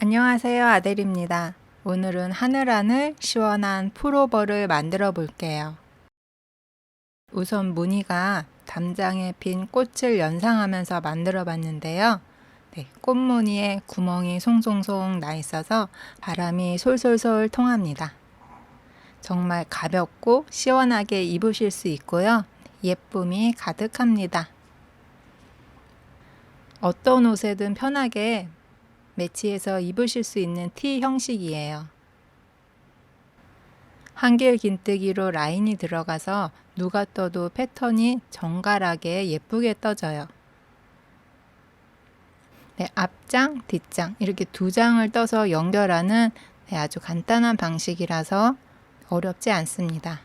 안녕하세요, 아델입니다. 오늘은 하늘하늘 시원한 풀오버를 만들어 볼게요. 우선 무늬가 담장에 핀 꽃을 연상하면서 만들어 봤는데요. 꽃무늬에 구멍이 송송송 나 있어서 바람이 솔솔솔 통합니다. 정말 가볍고 시원하게 입으실 수 있고요. 예쁨이 가득합니다. 어떤 옷에든 편하게 매치해서 입으실 수 있는 티 형식이에요. 한길 긴뜨기로 라인이 들어가서 누가 떠도 패턴이 정갈하게 예쁘게 떠져요. 앞장, 뒷장 이렇게 두 장을 떠서 연결하는 아주 간단한 방식이라서 어렵지 않습니다.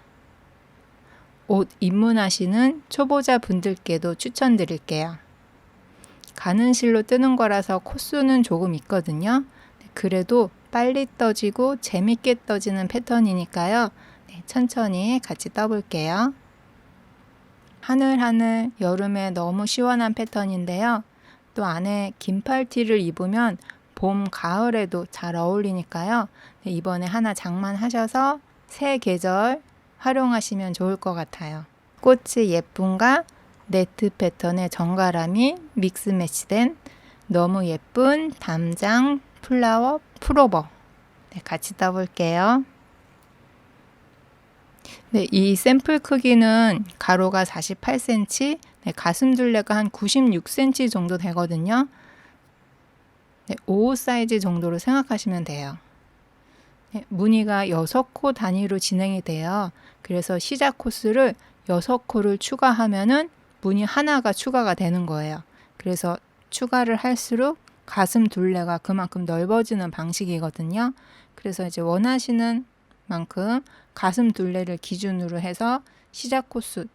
옷 입문하시는 초보자 분들께도 추천드릴게요. 가는 실로 뜨는 거라서 코수는 조금 있거든요. 그래도 빨리 떠지고 재밌게 떠지는 패턴이니까요. 천천히 같이 떠볼게요. 하늘하늘 여름에 너무 시원한 패턴인데요. 또 안에 긴팔티를 입으면 봄, 가을에도 잘 어울리니까요. 이번에 하나 장만하셔서 새 계절 활용하시면 좋을 것 같아요. 꽃이 예쁨과 네트 패턴의 정갈함이 믹스 매치된 너무 예쁜 담장 플라워 풀오버 같이 떠볼게요. 이 샘플 크기는 가로가 48cm, 가슴 둘레가 한 96cm 정도 되거든요. 5호 사이즈 정도로 생각하시면 돼요. 무늬가 6코 단위로 진행이 돼요. 그래서 시작 코스를 6코를 추가하면은 무늬 하나가 추가가 되는 거예요. 그래서 추가를 할수록 가슴 둘레가 그만큼 넓어지는 방식이거든요. 그래서 이제 원하시는 만큼 가슴 둘레를 기준으로 해서 시작 코스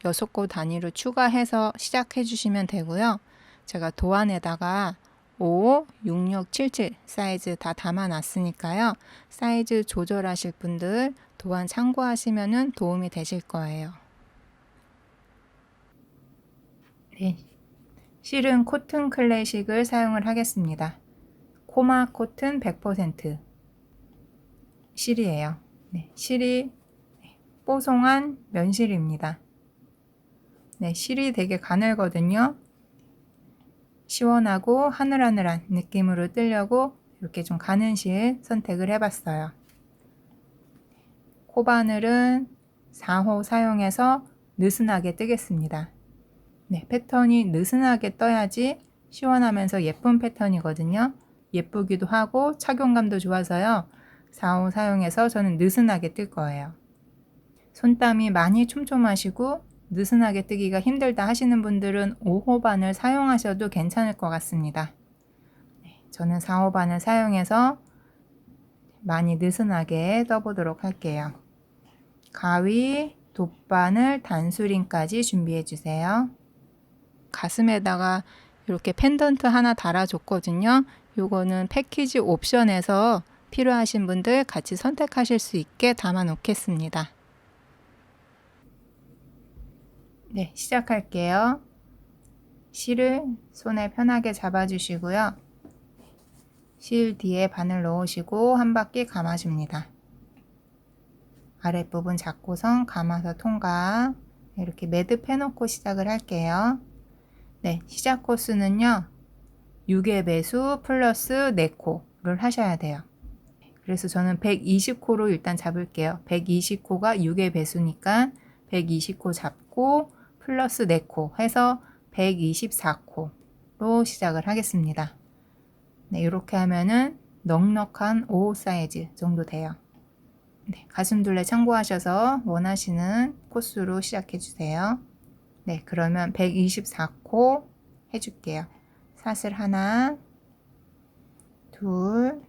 6코 단위로 추가해서 시작해 주시면 되고요. 제가 도안에다가 5, 66, 77 사이즈 다 담아 놨으니까요. 사이즈 조절하실 분들 도안 참고하시면 도움이 되실 거예요. 실은 코튼 클래식을 사용을 하겠습니다. 코마 코튼 100% 실이에요. 실이 뽀송한 면실입니다. 실이 되게 가늘거든요. 시원하고 하늘하늘한 느낌으로 뜨려고 이렇게 좀 가는 실 선택을 해봤어요. 코바늘은 4호 사용해서 느슨하게 뜨겠습니다. 패턴이 느슨하게 떠야지 시원하면서 예쁜 패턴이거든요. 예쁘기도 하고 착용감도 좋아서요. 4호 사용해서 저는 느슨하게 뜰 거예요. 손땀이 많이 촘촘하시고 느슨하게 뜨기가 힘들다 하시는 분들은 5호 바늘 사용하셔도 괜찮을 것 같습니다. 저는 4호 바늘 사용해서 많이 느슨하게 떠보도록 할게요. 가위, 돗바늘, 단수링까지 준비해 주세요. 가슴에다가 이렇게 펜던트 하나 달아줬거든요. 요거는 패키지 옵션에서 필요하신 분들 같이 선택하실 수 있게 담아 놓겠습니다. 시작할게요. 실을 손에 편하게 잡아주시고요. 실 뒤에 바늘 넣으시고 한 바퀴 감아줍니다. 아랫부분 잡고선 감아서 통과. 이렇게 매듭 해놓고 시작을 할게요. 시작 코스는요. 6의 배수 플러스 4코를 하셔야 돼요. 그래서 저는 120코로 일단 잡을게요. 120코가 6의 배수니까 120코 잡고 플러스 4코 해서 124코로 시작을 하겠습니다. 이렇게 하면은 넉넉한 5호 사이즈 정도 돼요. 가슴둘레 참고하셔서 원하시는 코스로 시작해 주세요. 그러면 124코 해줄게요. 사슬 하나, 둘,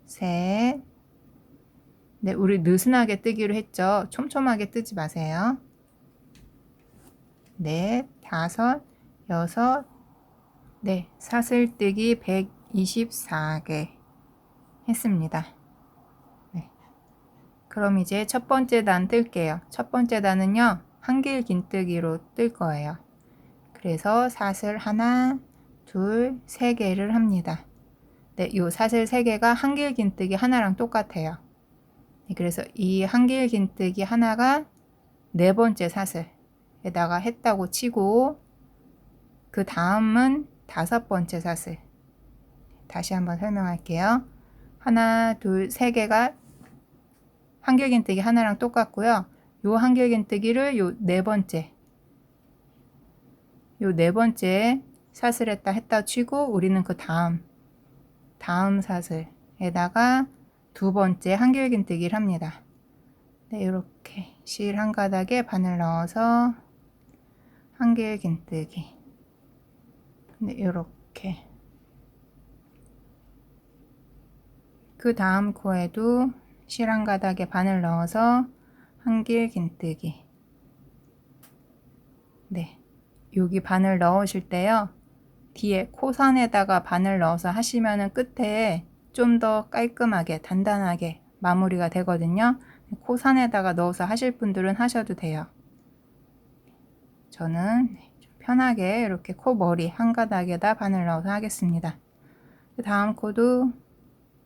셋. 우리 느슨하게 뜨기로 했죠. 촘촘하게 뜨지 마세요. 넷, 다섯, 여섯. 사슬 뜨기 124개 했습니다. 그럼 이제 첫 번째 단 뜰게요. 첫 번째 단은요. 한길 긴뜨기로 뜰 거예요. 그래서 사슬 하나, 둘, 세 개를 합니다. 네, 요 사슬 3개가 한길긴뜨기 하나랑 똑같아요. 네, 그래서 이 한길긴뜨기 하나가 4번째 사슬에다가 했다고 치고, 그 다음은 5번째 사슬. 다시 한번 설명할게요. 하나, 둘, 3개가 한길긴뜨기 하나랑 똑같고요. 요 한길긴뜨기를 요 4번째, 요 4번째 사슬에다 했다 치고, 우리는 그 다음 사슬에다가 2번째 한길긴뜨기를 합니다. 네, 이렇게 실 한 가닥에 바늘 넣어서 한길긴뜨기. 네, 이렇게. 그 다음 코에도 실 한 가닥에 바늘 넣어서 한길긴뜨기. 네, 여기 바늘 넣으실 때요, 뒤에 코선에다가 바늘 넣어서 하시면은 끝에 좀 더 깔끔하게 단단하게 마무리가 되거든요. 코선에다가 넣어서 하실 분들은 하셔도 돼요. 저는 좀 편하게 이렇게 코머리 한 가닥에다 바늘 넣어서 하겠습니다. 그 다음 코도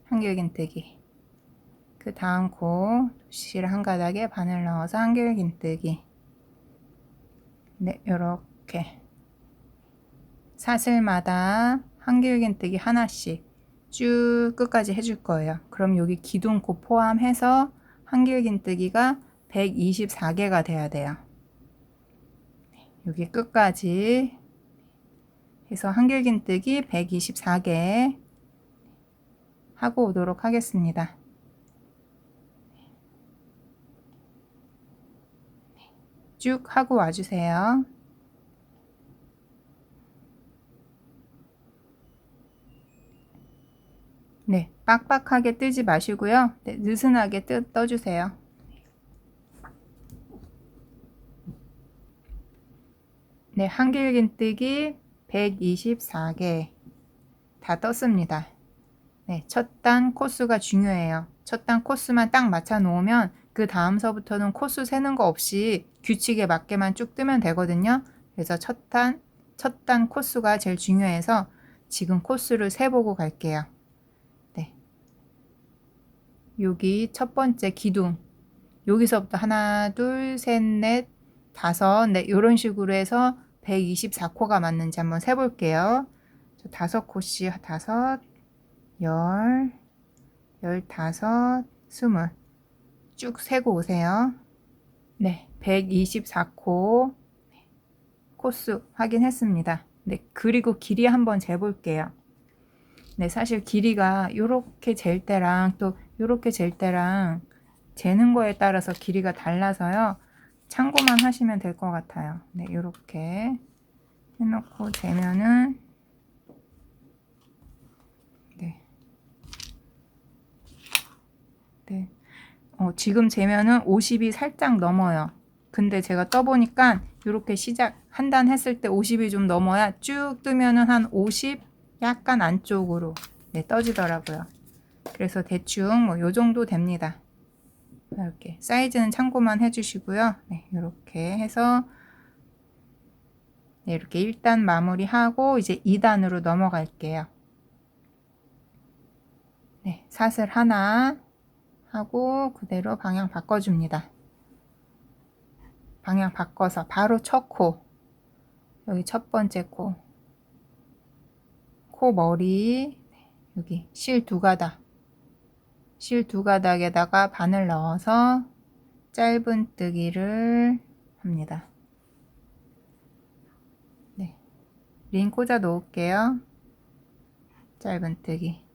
한길긴뜨기. 그 다음 코 실 한 가닥에 바늘 넣어서 한길긴뜨기. 네, 요렇게 사슬마다 한길긴뜨기 하나씩 쭉 끝까지 해줄 거예요. 그럼 여기 기둥코 포함해서 한길긴뜨기가 124개가 돼야 돼요. 여기 끝까지 해서 한길긴뜨기 124개 하고 오도록 하겠습니다. 쭉 하고 와주세요. 네, 빡빡하게 뜨지 마시고요. 네, 느슨하게 떠주세요. 네, 한길긴뜨기 124개 다 떴습니다. 네, 첫 단 코수가 중요해요. 첫 단 코수만 딱 맞춰 놓으면 그 다음서부터는 코수 세는 거 없이 규칙에 맞게만 쭉 뜨면 되거든요. 그래서 첫 단 코수가 제일 중요해서 지금 코수를 세보고 갈게요. 네, 여기 첫 번째 기둥, 여기서부터 하나, 둘, 셋, 넷, 다섯, 네, 이런 식으로 해서 124코가 맞는지 한번 세볼게요. 5코씩 다섯, 열, 15, 20 쭉 세고 오세요. 네, 124코 코수 확인했습니다. 네, 그리고 길이 한번 재볼게요. 네, 사실 길이가 요렇게 잴 때랑 또 요렇게 잴 때랑 재는 거에 따라서 길이가 달라서요. 참고만 하시면 될 것 같아요. 네, 요렇게 해놓고 재면은 네. 지금 재면은 50이 살짝 넘어요. 근데 제가 떠보니까 이렇게 시작 한 단 했을 때 50이 좀 넘어야 쭉 뜨면은 한 50 약간 안쪽으로 네, 떠지더라고요. 그래서 대충 뭐 요 정도 됩니다. 이렇게 사이즈는 참고만 해주시고요. 네, 이렇게 해서 네, 이렇게 1단 마무리하고 이제 2단으로 넘어갈게요. 네, 사슬 하나 하고 그대로 방향 바꿔줍니다. 방향 바꿔서 바로 첫 코, 여기 첫 번째 코, 코 머리, 여기 실 두 가닥, 실 두 가닥에다가 바늘 넣어서 짧은뜨기를 합니다. 네, 링 꽂아 놓을게요. 짧은뜨기.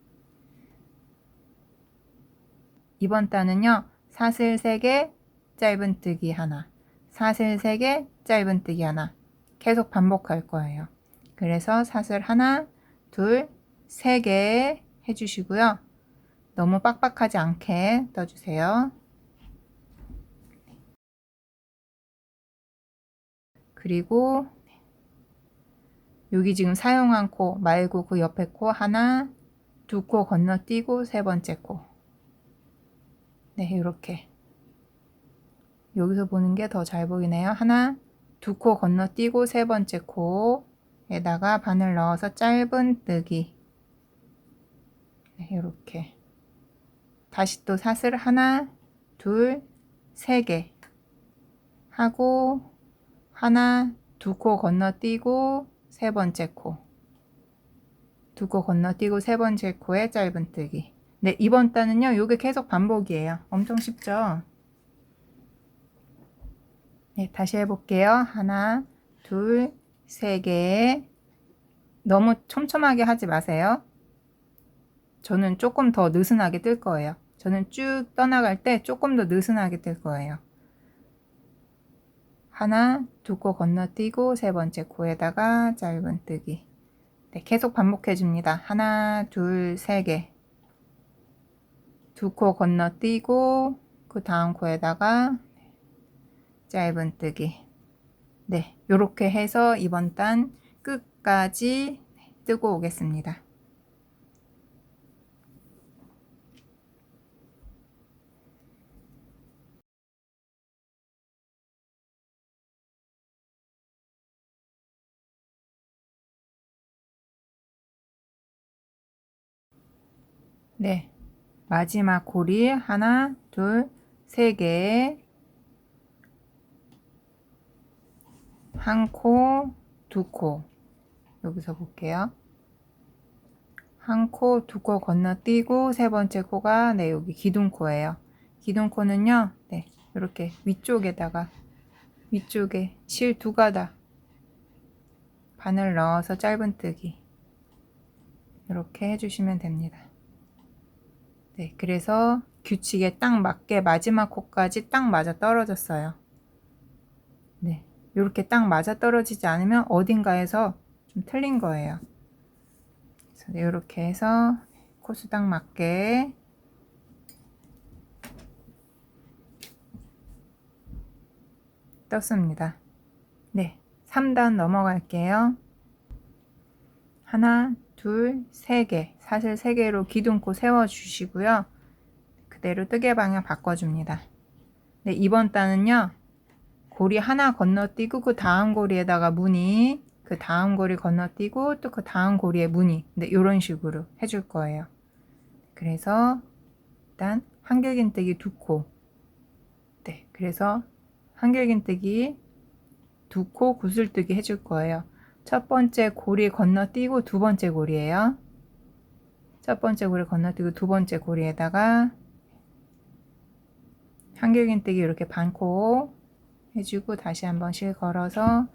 이번 단은요, 사슬 3개, 짧은뜨기 하나, 사슬 3개, 짧은뜨기 하나 계속 반복할 거예요. 그래서 사슬 하나, 둘, 3개 해주시고요. 너무 빡빡하지 않게 떠주세요. 그리고 여기 지금 사용한 코 말고 그 옆에 코 하나, 2코 건너뛰고 3번째 코. 네, 이렇게. 여기서 보는 게 더 잘 보이네요. 하나, 2코 건너뛰고 3번째 코에다가 바늘 넣어서 짧은뜨기. 이렇게 다시 또 사슬 하나, 둘, 세 개 하고 하나, 두 코 건너뛰고 세 번째 코, 두 코 건너뛰고 세 번째 코에 짧은뜨기. 네, 이번 단은요, 요게 계속 반복이에요. 엄청 쉽죠? 네, 다시 해볼게요. 하나, 둘, 세 개. 너무 촘촘하게 하지 마세요. 저는 조금 더 느슨하게 뜰 거예요. 저는 쭉 떠나갈 때 조금 더 느슨하게 뜰 거예요. 하나, 두 코 건너뛰고 세 번째 코에다가 짧은뜨기. 네, 계속 반복해 줍니다. 하나, 둘, 세 개. 두 코 건너뛰고 그 다음 코에다가 짧은뜨기. 네, 요렇게 해서 이번 단 끝까지 뜨고 오겠습니다. 네, 마지막 고리 하나, 둘, 세 개. 한 코, 두 코. 여기서 볼게요. 한 코, 두 코 건너뛰고 세 번째 코가 네, 여기 기둥코예요. 기둥코는요, 네, 이렇게 위쪽에다가 위쪽에 실 두 가닥 바늘 넣어서 짧은뜨기 이렇게 해주시면 됩니다. 네, 그래서 규칙에 딱 맞게 마지막 코까지 딱 맞아 떨어졌어요. 네, 이렇게 딱 맞아 떨어지지 않으면 어딘가에서 좀 틀린 거예요. 그래서 이렇게 해서 코수 딱 맞게 떴습니다. 네, 3단 넘어갈게요. 하나, 둘, 세 개. 사실 세 개로 기둥코 세워 주시고요. 그대로 뜨개 방향 바꿔줍니다. 네, 이번 단은요. 고리 하나 건너뛰고 그 다음 고리에다가 무늬, 그 다음 고리 건너뛰고 또 그 다음 고리에 무늬. 네, 이런 식으로 해줄 거예요. 그래서 일단 한길긴뜨기 두 코. 네, 그래서 한길긴뜨기 두 코 구슬뜨기 해줄 거예요. 첫 번째 고리 건너뛰고 두 번째 고리예요. 첫 번째 고리 건너뛰고 두 번째 고리에다가 한길긴뜨기 이렇게 반코 해주고 다시 한번 실 걸어서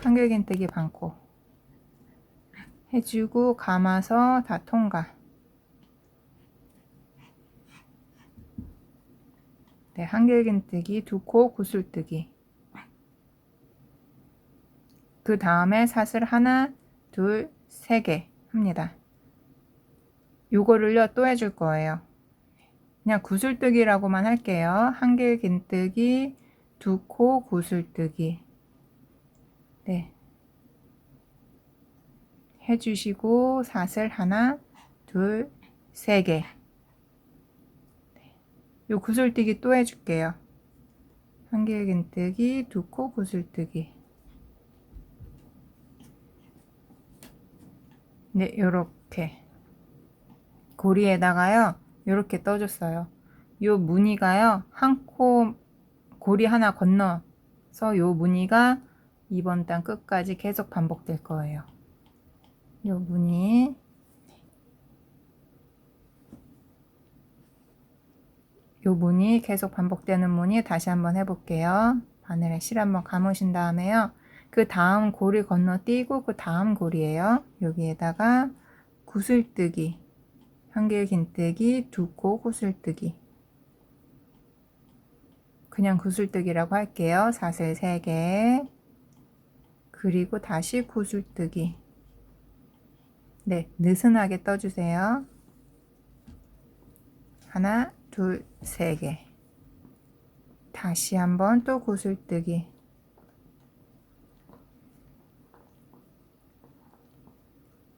한길긴뜨기 반코 해주고 감아서 다 통과. 네, 한길긴뜨기 두 코 구슬뜨기. 그 다음에 사슬 하나, 둘, 세 개 합니다. 요거를요 또 해줄 거예요. 그냥 구슬뜨기라고만 할게요. 한길긴뜨기 두 코 구슬뜨기. 네, 해주시고 사슬 하나, 둘, 세 개. 요 구슬뜨기 또 해줄게요. 한길긴뜨기 두 코 구슬뜨기. 네, 요렇게 고리에다가요 요렇게 떠줬어요. 요 무늬가요 한 코 고리 하나 건너서 요 무늬가 이번 단 끝까지 계속 반복될 거예요. 요 무늬 계속 반복되는 무늬 다시 한번 해볼게요. 바늘에 실 한번 감으신 다음에요. 그 다음 고리 건너뛰고 그 다음 고리에요. 여기에다가 구슬뜨기, 한길긴뜨기, 두 코 구슬뜨기. 그냥 구슬뜨기라고 할게요. 사슬 3개. 그리고 다시 구슬뜨기. 네, 느슨하게 떠주세요. 하나, 둘, 세 개. 다시 한번 또 구슬뜨기.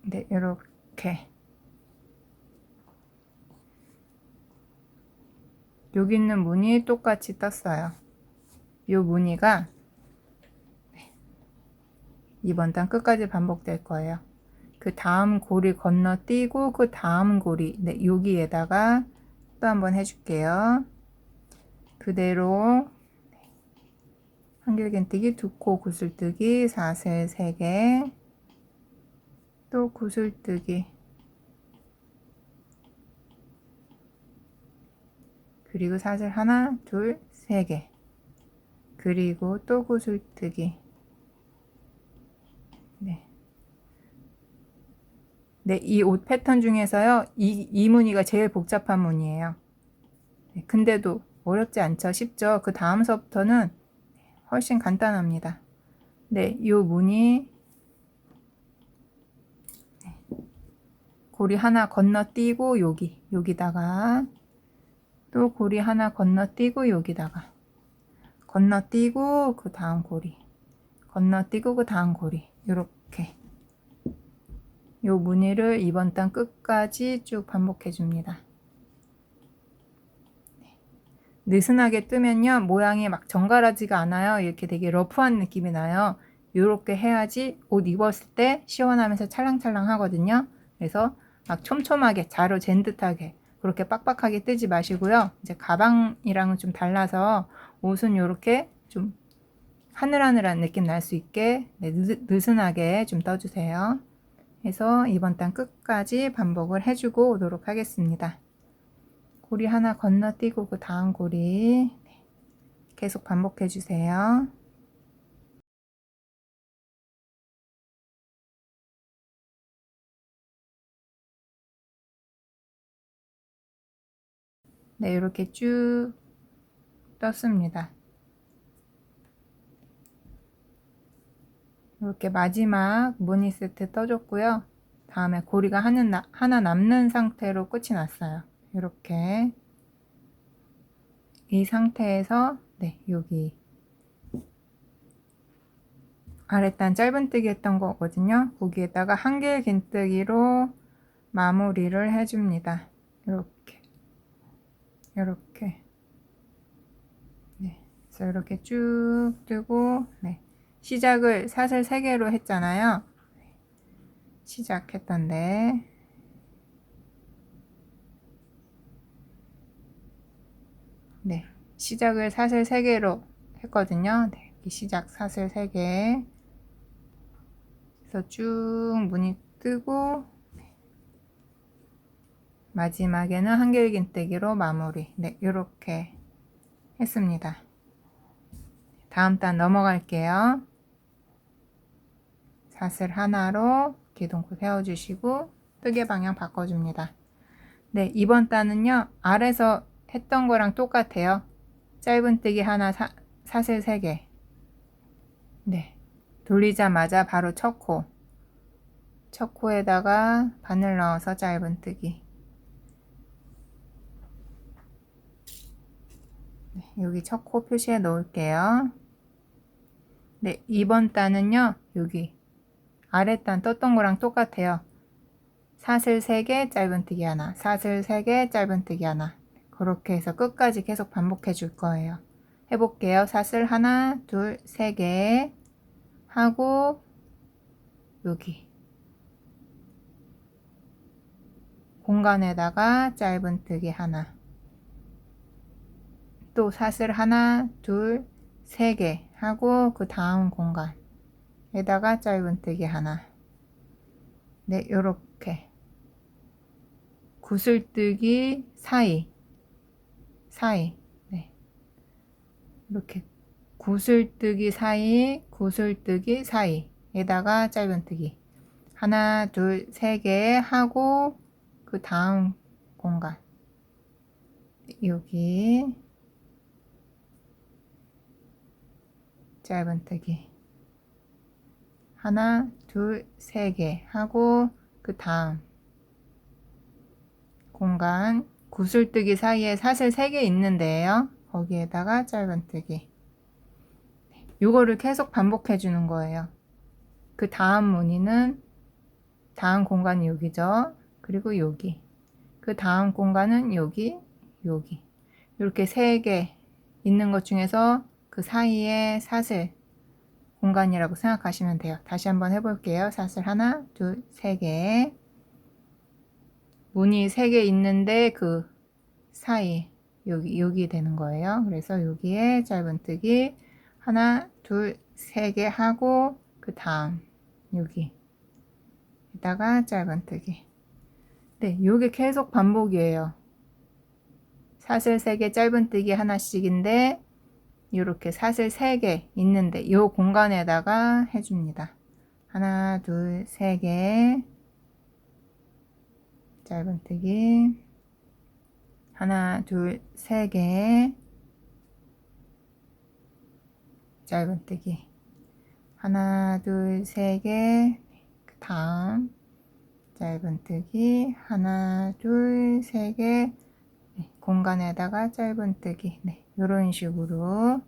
네, 이렇게. 여기 있는 무늬 똑같이 떴어요. 이 무늬가 이번 단 끝까지 반복될 거예요. 그 다음 고리 건너뛰고 그 다음 고리, 네, 여기에다가 또 한번 해줄게요. 그대로 한길긴뜨기, 두 코 구슬뜨기, 사슬 3개, 또 구슬뜨기, 그리고 사슬 하나, 둘, 3개, 그리고 또 구슬뜨기. 네. 네, 이 옷 패턴 중에서요, 이 무늬가 제일 복잡한 무늬예요. 네, 근데도 어렵지 않죠? 쉽죠? 그 다음서부터는 훨씬 간단합니다. 네, 이 무늬, 고리 하나 건너뛰고 여기다가 또 고리 하나 건너뛰고 여기다가 건너뛰고 그 다음 고리, 건너뛰고 그 다음 고리, 요렇게 요 무늬를 이번 단 끝까지 쭉 반복해 줍니다. 느슨하게 뜨면요, 모양이 막 정갈하지가 않아요. 이렇게 되게 러프한 느낌이 나요. 요렇게 해야지 옷 입었을 때 시원하면서 찰랑찰랑 하거든요. 그래서 막 촘촘하게 자로 잰 듯하게 그렇게 빡빡하게 뜨지 마시고요. 이제 가방이랑은 좀 달라서 옷은 요렇게 좀 하늘하늘한 느낌 날 수 있게, 네, 느슨하게 좀 떠주세요. 해서 이번 단 끝까지 반복을 해주고 오도록 하겠습니다. 고리 하나 건너뛰고 그 다음 고리 계속 반복해 주세요. 네, 이렇게 쭉 떴습니다. 이렇게 마지막 무늬 세트 떠줬고요. 다음에 고리가 하나 남는 상태로 끝이 났어요. 이렇게 이 상태에서 네, 여기 아랫단 짧은뜨기 했던 거거든요. 거기에다가 한길긴뜨기로 마무리를 해줍니다. 이렇게 네, 그래서 이렇게 쭉 뜨고 네, 시작을 사슬 3개로 했잖아요. 시작했던데 네, 시작을 사슬 3개로 했거든요. 네, 시작 사슬 3개 그래서 쭉 무늬 뜨고 마지막에는 한길긴뜨기로 마무리. 네, 이렇게 했습니다. 다음 단 넘어갈게요. 사슬 하나로 기둥코 세워주시고 뜨개 방향 바꿔줍니다. 네, 이번 단은요, 아래서 했던 거랑 똑같아요. 짧은뜨기 하나, 사슬 3개. 네, 돌리자마자 바로 첫 코에다가 바늘 넣어서 짧은뜨기. 네, 여기 첫 코 표시해 놓을게요. 네, 이번 단은요, 여기 아랫단 떴던 거랑 똑같아요. 사슬 3개, 짧은뜨기 하나, 사슬 3개, 짧은뜨기 하나. 그렇게 해서 끝까지 계속 반복해 줄 거예요. 해볼게요. 사슬 하나, 둘, 3개 하고 여기 공간에다가 짧은뜨기 하나, 또 사슬 하나, 둘, 3개 하고 그 다음 공간에다가 짧은뜨기 하나. 네, 요렇게 구슬뜨기 사이 네, 이렇게 구슬뜨기 사이에다가 짧은뜨기 하나, 둘, 3개 하고 그 다음 공간 여기 짧은뜨기 하나, 둘, 3개 하고 그 다음 공간 구슬뜨기 사이에 사슬 3개 있는데요. 거기에다가 짧은뜨기. 요거를 계속 반복해 주는 거예요. 그 다음 무늬는 다음 공간이 여기죠. 그리고 여기. 그 다음 공간은 여기. 이렇게 3개 있는 것 중에서 그 사이에 사슬 공간이라고 생각하시면 돼요. 다시 한번 해볼게요. 사슬 하나, 둘, 세 개. 문이 3개 있는데 그 사이 여기 되는 거예요. 그래서 여기에 짧은뜨기 하나, 둘, 3개 하고 그 다음 여기에다가 짧은뜨기. 네, 요게 계속 반복이에요. 사슬 3개, 짧은뜨기 하나씩인데 이렇게 사슬 3개 있는데 요 공간에다가 해줍니다. 하나, 둘, 3개 짧은뜨기 하나, 둘, 3개 짧은뜨기 하나, 둘, 3개 그 다음 짧은뜨기 하나, 둘, 3개 네, 공간에다가 짧은뜨기 네, 이런 식으로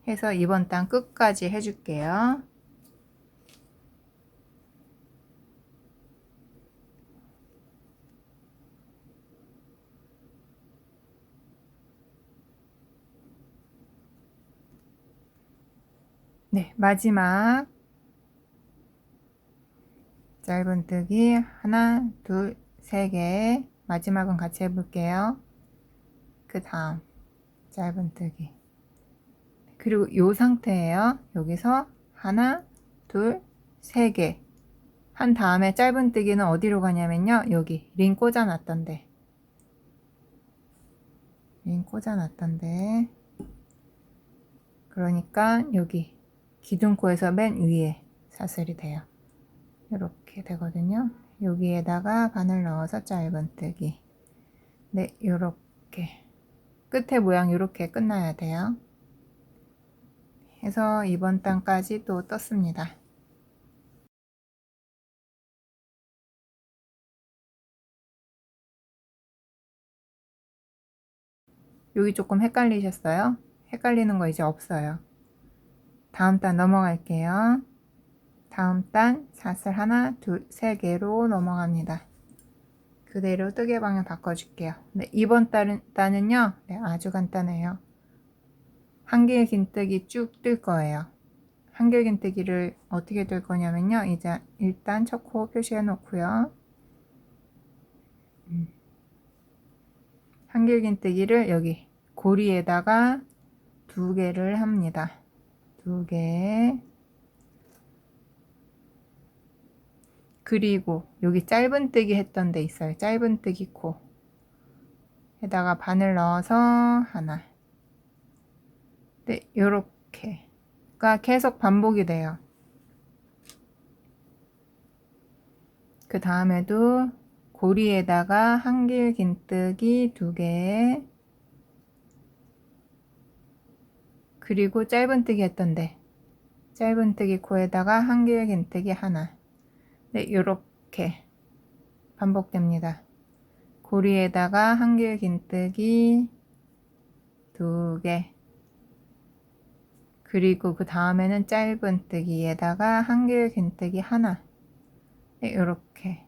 해서 이번 단 끝까지 해줄게요. 네, 마지막 짧은뜨기 하나, 둘, 3개 마지막은 같이 해볼게요. 그 다음 짧은뜨기 그리고 요 상태예요. 여기서 하나, 둘, 3개 한 다음에 짧은뜨기는 어디로 가냐면요. 여기 링 꽂아놨던데 그러니까 여기 기둥코에서 맨 위에 사슬이 돼요. 이렇게 되거든요. 여기에다가 바늘 넣어서 짧은뜨기 네, 요렇게 끝에 모양 이렇게 끝나야 돼요. 해서 이번 단까지 또 떴습니다. 여기 조금 헷갈리셨어요? 헷갈리는 거 이제 없어요. 다음 단 넘어갈게요. 다음 단 사슬 하나, 둘, 3개로 넘어갑니다. 그대로 뜨개 방향 바꿔줄게요. 네, 이번 단은요. 네, 아주 간단해요. 한길 긴뜨기 쭉 뜰 거예요. 한길 긴뜨기를 어떻게 뜰 거냐면요. 이제 일단 첫 코 표시해 놓고요. 한길 긴뜨기를 여기 고리에다가 2개를 합니다. 2개. 그리고 여기 짧은뜨기 했던 데 있어요. 짧은뜨기 코 에다가 바늘 넣어서 하나 네, 요렇게가 계속 반복이 돼요. 그 다음에도 고리에다가 한길 긴뜨기 2개 그리고 짧은뜨기 했던데 짧은뜨기 코에다가 한길 긴뜨기 하나 네, 요렇게 반복됩니다. 고리에다가 한길 긴뜨기 2개 그리고 그 다음에는 짧은뜨기에다가 한길 긴뜨기 하나 네, 이렇게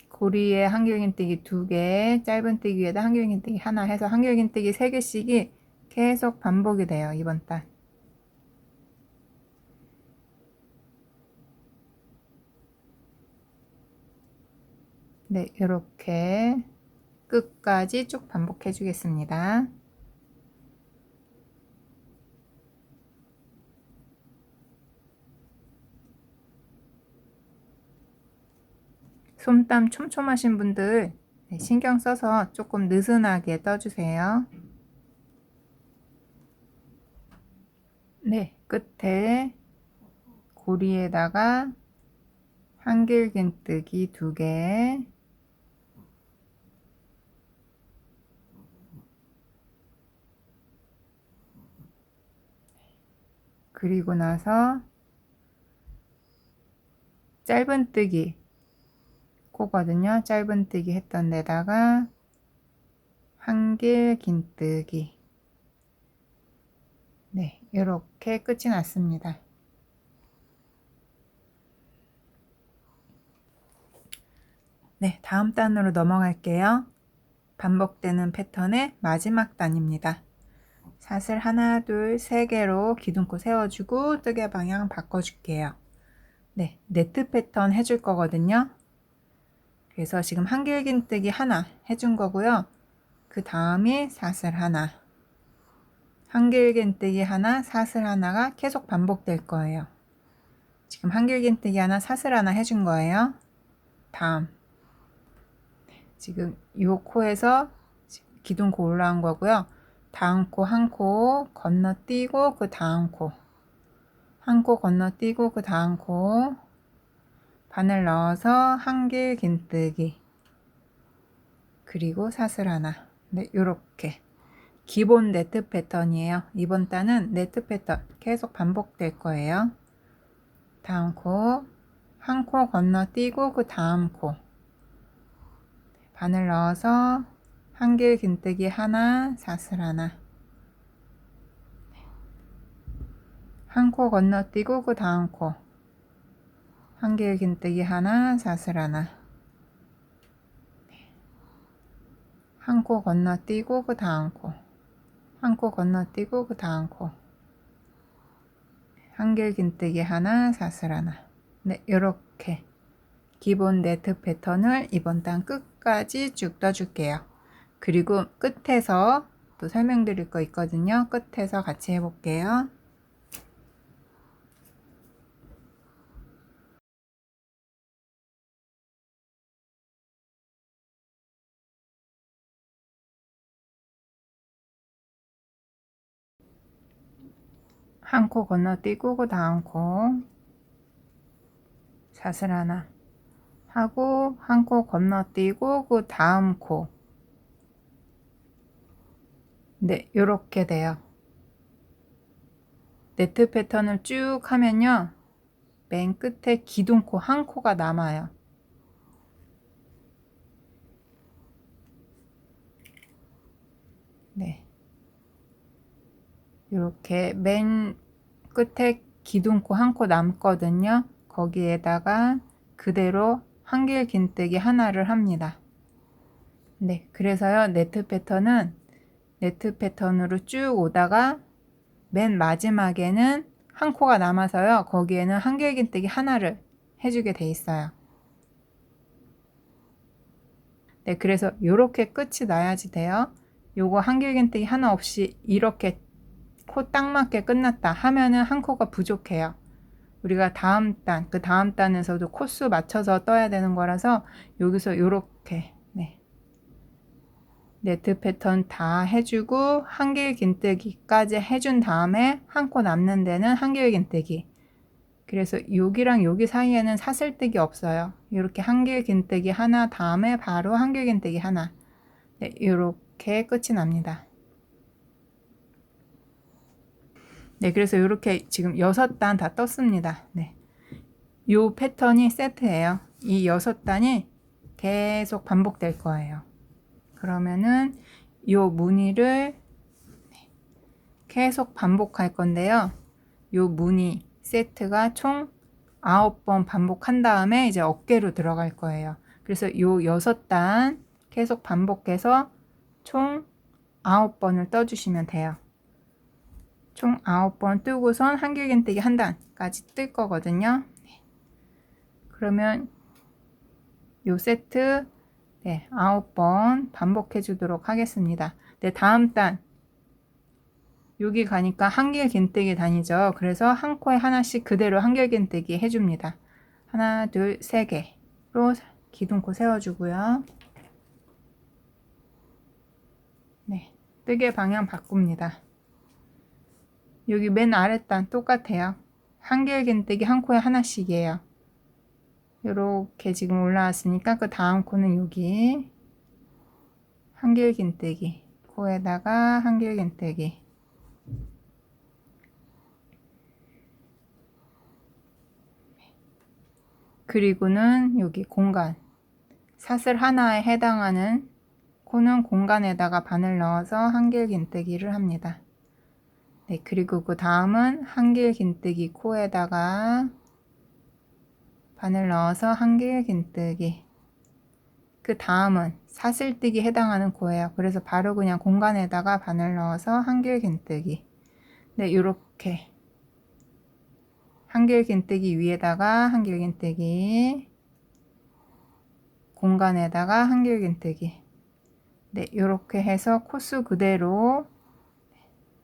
고리에 한길 긴뜨기 2개 짧은뜨기 위에다 한길 긴뜨기 하나 해서 한길 긴뜨기 3개씩이 계속 반복이 돼요. 이번 달 네, 이렇게 끝까지 쭉 반복해 주겠습니다. 솜땀 촘촘하신 분들 신경 써서 조금 느슨하게 떠주세요. 네, 끝에 고리에다가 한길 긴뜨기 2개 그리고 나서 짧은뜨기 코거든요. 짧은뜨기 했던 데다가 한길 긴뜨기 네, 이렇게 끝이 났습니다. 네, 다음 단으로 넘어갈게요. 반복되는 패턴의 마지막 단입니다. 사슬 하나, 둘, 세 개로 기둥코 세워주고 뜨개 방향 바꿔줄게요. 네, 네트 패턴 해줄 거거든요. 그래서 지금 한길긴뜨기 하나 해준 거고요. 그 다음이 사슬 하나, 한길긴뜨기 하나, 사슬 하나가 계속 반복될 거예요. 지금 한길긴뜨기 하나, 사슬 하나 해준 거예요. 다음 지금 이 코에서 기둥코 올라온 거고요. 다음 코 한 코 건너뛰고 그 다음 코 한 코 건너뛰고 그 다음 코 바늘 넣어서 한길긴뜨기 그리고 사슬 하나. 네, 요렇게 기본 네트 패턴이에요. 이번 단은 네트 패턴 계속 반복될 거예요. 다음 코 한 코 건너뛰고 그 다음 코 바늘 넣어서 한길긴뜨기 하나, 사슬 하나. 한 코 건너뛰고 그 다음 코 한길긴뜨기 하나, 사슬 하나. 한 코 건너뛰고 그 다음 코 한 코 건너뛰고 그 다음 코 한길긴뜨기 하나, 사슬 하나. 네, 요렇게 기본 네트 패턴을 이번 단 끝까지 쭉 떠줄게요. 그리고 끝에서 또 설명드릴 거 있거든요. 끝에서 같이 해볼게요. 한 코 건너뛰고 그 다음 코 사슬 하나 하고 한 코 건너뛰고 그 다음 코. 네, 요렇게 돼요. 네트 패턴을 쭉 하면요, 맨 끝에 기둥코 한 코가 남아요. 네, 요렇게 맨 끝에 기둥코 한 코 남거든요. 거기에다가 그대로 한길긴뜨기 하나를 합니다. 네, 그래서요, 네트 패턴은 네트 패턴으로 쭉 오다가 맨 마지막에는 한 코가 남아서요, 거기에는 한길긴뜨기 하나를 해주게 돼 있어요. 네, 그래서 요렇게 끝이 나야지 돼요. 요거 한길긴뜨기 하나 없이 이렇게 코 딱 맞게 끝났다 하면은 한 코가 부족해요. 우리가 다음 단, 그 다음 단에서도 코수 맞춰서 떠야 되는 거라서 여기서 요렇게 네트 패턴 다 해주고 한길긴뜨기까지 해준 다음에 한 코 남는 데는 한길긴뜨기. 그래서 여기랑 여기 사이에는 사슬뜨기 없어요. 이렇게 한길긴뜨기 하나 다음에 바로 한길긴뜨기 하나. 네, 이렇게 끝이 납니다. 네, 그래서 이렇게 지금 6단 다 떴습니다. 네, 요 패턴이 세트예요. 이 6단이 계속 반복될 거예요. 그러면은 요 무늬를 계속 반복할 건데요. 요 무늬 세트가 총 9번 반복한 다음에 이제 어깨로 들어갈 거예요. 그래서 요 6단 계속 반복해서 총 9번을 떠주시면 돼요. 총 9번 뜨고선 한길긴뜨기 한 단까지 뜰 거거든요. 그러면 요 세트 9번 반복해 주도록 하겠습니다. 네, 다음 단 여기 가니까 한길긴뜨기 단이죠. 그래서 한 코에 하나씩 그대로 한길긴뜨기 해줍니다. 하나, 둘, 세 개로 기둥코 세워주고요. 네, 뜨개 방향 바꿉니다. 여기 맨 아래 단 똑같아요. 한길긴뜨기 한 코에 하나씩이에요. 이렇게 지금 올라왔으니까 그 다음 코는 여기 한길긴뜨기, 코에다가 한길긴뜨기. 그리고는 여기 공간, 사슬 하나에 해당하는 코는 공간에다가 바늘 넣어서 한길긴뜨기를 합니다. 네, 그리고 그 다음은 한길긴뜨기 코에다가 바늘 넣어서 한길긴뜨기. 그 다음은 사슬뜨기 해당하는 코예요. 그래서 바로 그냥 공간에다가 바늘 넣어서 한길긴뜨기. 네, 요렇게 한길긴뜨기 위에다가 한길긴뜨기, 공간에다가 한길긴뜨기. 네, 요렇게 해서 코스 그대로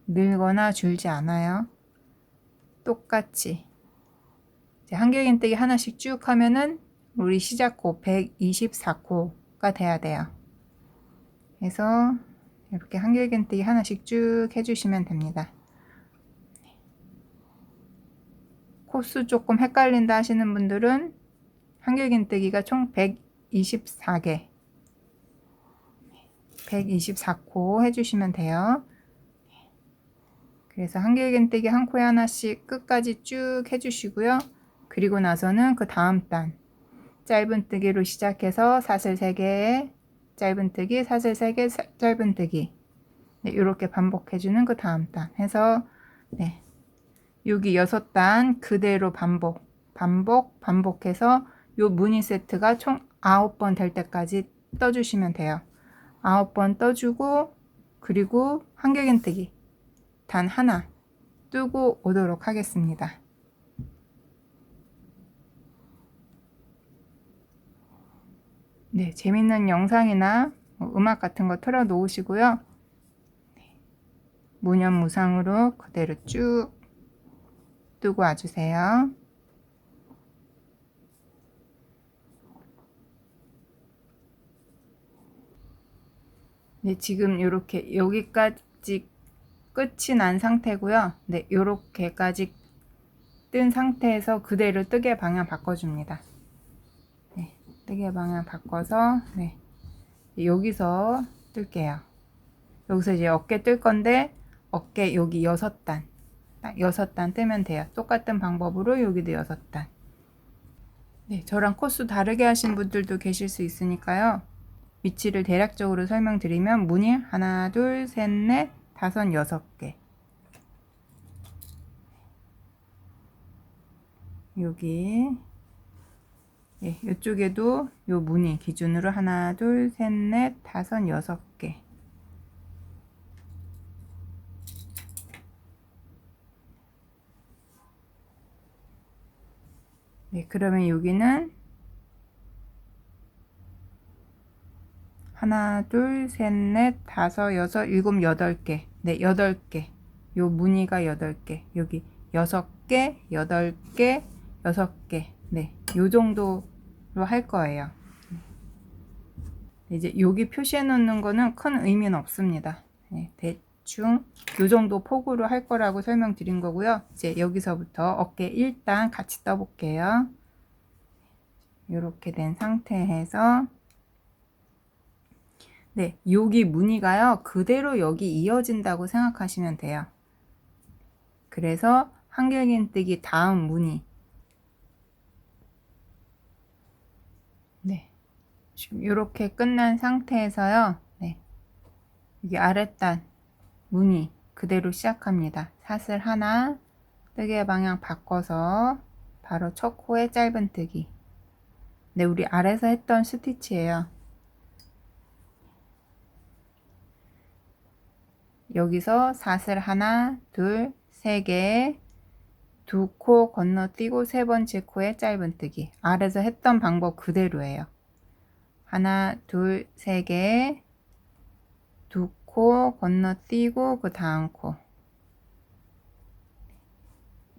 늘거나 줄지 않아요. 똑같이 이제 한길긴뜨기 하나씩 쭉 하면은 우리 시작코 124코가 돼야 돼요. 그래서 이렇게 한길긴뜨기 하나씩 쭉 해주시면 됩니다. 코스 조금 헷갈린다 하시는 분들은 한길긴뜨기가 총 124개, 124코 해주시면 돼요. 그래서 한길긴뜨기 한 코에 하나씩 끝까지 쭉 해주시고요. 그리고 나서는 그 다음 단 짧은뜨기로 시작해서 사슬 3개, 짧은뜨기, 사슬 3개, 짧은뜨기, 네, 이렇게 반복해주는 그 다음 단 해서 네, 여기 6단 그대로 반복해서 요 무늬 세트가 총 9번 될 때까지 떠주시면 돼요. 9번 떠주고 그리고 한길긴뜨기 단 하나 뜨고 오도록 하겠습니다. 네, 재밌는 영상이나 음악 같은 거 틀어 놓으시고요. 무념무상으로 그대로 쭉 뜨고 와주세요. 네, 지금 이렇게 여기까지 끝이 난 상태고요. 네, 요렇게까지 뜬 상태에서 그대로 뜨개 방향 바꿔줍니다. 네, 뜨개 방향 바꿔서 네, 여기서 뜰게요. 여기서 이제 어깨 뜰 건데 어깨 여기 6단, 딱 6단 뜨면 돼요. 똑같은 방법으로 여기도 6단. 네, 저랑 코스 다르게 하신 분들도 계실 수 있으니까요. 위치를 대략적으로 설명드리면 무늬 하나, 둘, 셋, 넷, 다섯, 6개. 여기 예, 이쪽에도 요 무늬 기준으로 하나, 둘, 셋, 넷, 다섯, 6개. 네, 그러면 여기는 하나, 둘, 셋, 넷, 다섯, 여섯, 일곱, 8개. 네, 8개. 요 무늬가 8개. 여기 6개, 8개, 6개. 네, 요 정도로 할 거예요. 이제 여기 표시해 놓는 거는 큰 의미는 없습니다. 네, 대충 요 정도 폭으로 할 거라고 설명드린 거고요. 이제 여기서부터 어깨 1단 같이 떠 볼게요. 이렇게 된 상태에서 네, 여기 무늬가요 그대로 여기 이어진다고 생각하시면 돼요. 그래서 한길긴뜨기 다음 무늬, 네, 지금 이렇게 끝난 상태에서요. 네, 여기 아랫단 무늬 그대로 시작합니다. 사슬 하나, 뜨개 방향 바꿔서 바로 첫 코에 짧은뜨기. 네, 우리 아래서 했던 스티치예요. 여기서 사슬 하나, 둘, 세 개, 두 코 건너뛰고 세 번째 코에 짧은뜨기. 아래서 했던 방법 그대로예요. 하나, 둘, 세 개, 두 코 건너뛰고 그 다음 코.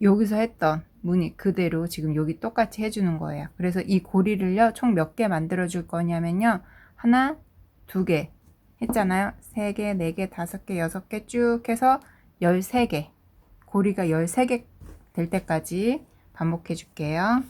여기서 했던 무늬 그대로 지금 여기 똑같이 해주는 거예요. 그래서 이 고리를요 총 몇 개 만들어 줄 거냐면요, 하나, 두 개 했잖아요. 3개, 4개, 5개, 6개 쭉 해서 13개, 고리가 13개 될 때까지 반복해 줄게요.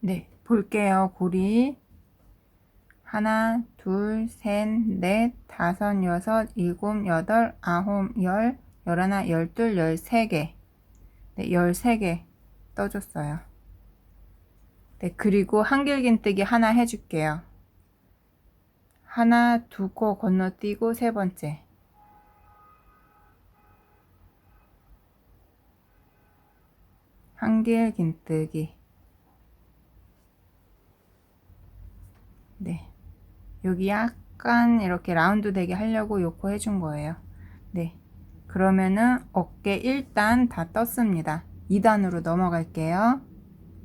네, 볼게요. 고리 하나, 둘, 셋, 넷, 다섯, 여섯, 일곱, 여덟, 아홉, 열, 열하나, 열둘, 13개. 네, 13개 떠줬어요. 네, 그리고 한길긴뜨기 하나 해줄게요. 하나, 두 코 건너뛰고 세 번째. 한길 긴뜨기. 네. 여기 약간 이렇게 라운드 되게 하려고 요 코 해준 거예요. 네. 그러면은 어깨 1단 다 떴습니다. 2단으로 넘어갈게요.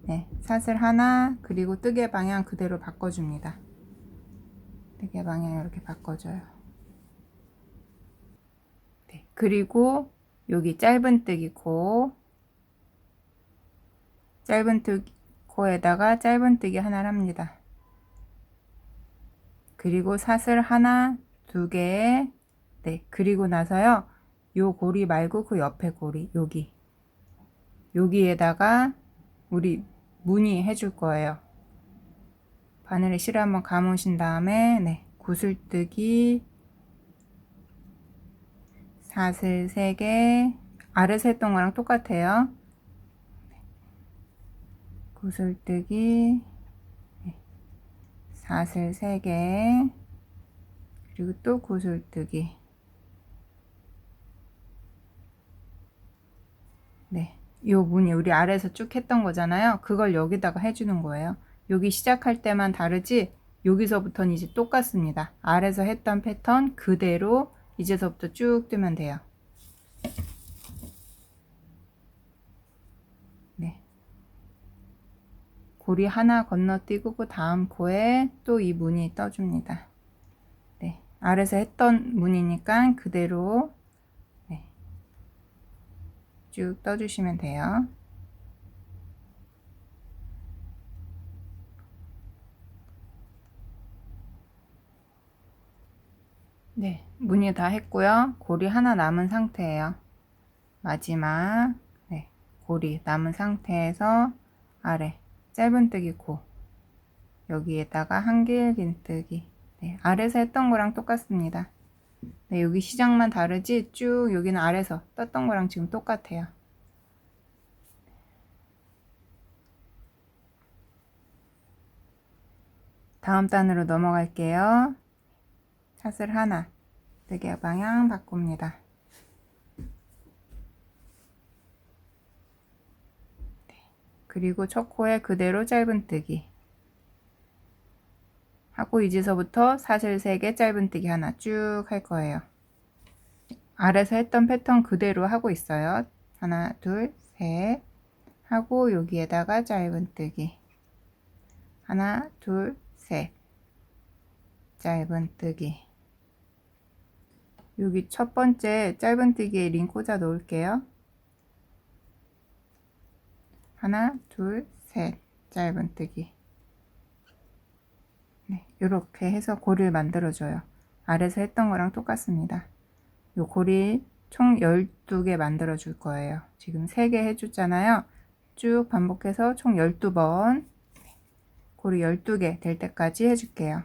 네. 사슬 하나, 그리고 뜨개 방향 그대로 바꿔줍니다. 뜨개 방향 이렇게 바꿔줘요. 네. 그리고 여기 짧은뜨기 코, 짧은뜨기 코에다가 짧은뜨기 하나를 합니다. 그리고 사슬 하나, 두 개에, 네. 그리고 나서요. 요 고리 말고 그 옆에 고리, 여기에다가 우리 무늬 해줄 거예요. 바늘에 실을 한번 감으신 다음에, 네. 구슬뜨기, 사슬 3개, 아래서 했던 거랑 똑같아요. 구슬뜨기, 사슬 3개, 그리고 또 구슬뜨기. 네, 요 무늬 우리 아래에서 쭉 했던 거잖아요. 그걸 여기다가 해주는 거예요. 여기 시작할 때만 다르지 여기서부터는 이제 똑같습니다. 아래에서 했던 패턴 그대로 이제서부터 쭉 뜨면 돼요. 네, 고리 하나 건너뛰고 그 다음 코에 또 이 무늬 떠줍니다. 네, 아래에서 했던 무늬니까 그대로 네, 쭉 떠주시면 돼요. 네, 무늬 다 했고요. 고리 하나 남은 상태예요. 마지막 네, 고리 남은 상태에서 아래 짧은뜨기 코 여기에다가 한길 긴뜨기. 네, 아래서 했던 거랑 똑같습니다. 네, 여기 시작만 다르지 쭉 여기는 아래서 떴던 거랑 지금 똑같아요. 다음 단으로 넘어갈게요. 사슬 하나, 뜨개 방향 바꿉니다. 그리고 첫 코에 그대로 짧은뜨기 하고 이제서부터 사슬 3개 짧은뜨기 하나 쭉 할 거예요. 아래서 했던 패턴 그대로 하고 있어요. 하나, 둘, 셋 하고 여기에다가 짧은뜨기 하나, 둘, 셋 짧은뜨기. 여기 첫 번째 짧은뜨기에 링 꽂아 놓을게요. 하나, 둘, 셋 짧은뜨기. 네, 이렇게 해서 고리를 만들어줘요. 아래서 했던 거랑 똑같습니다. 요 고리 총 12개 만들어 줄 거예요. 지금 3개 해줬잖아요. 쭉 반복해서 총 12번 고리 12개 될 때까지 해줄게요.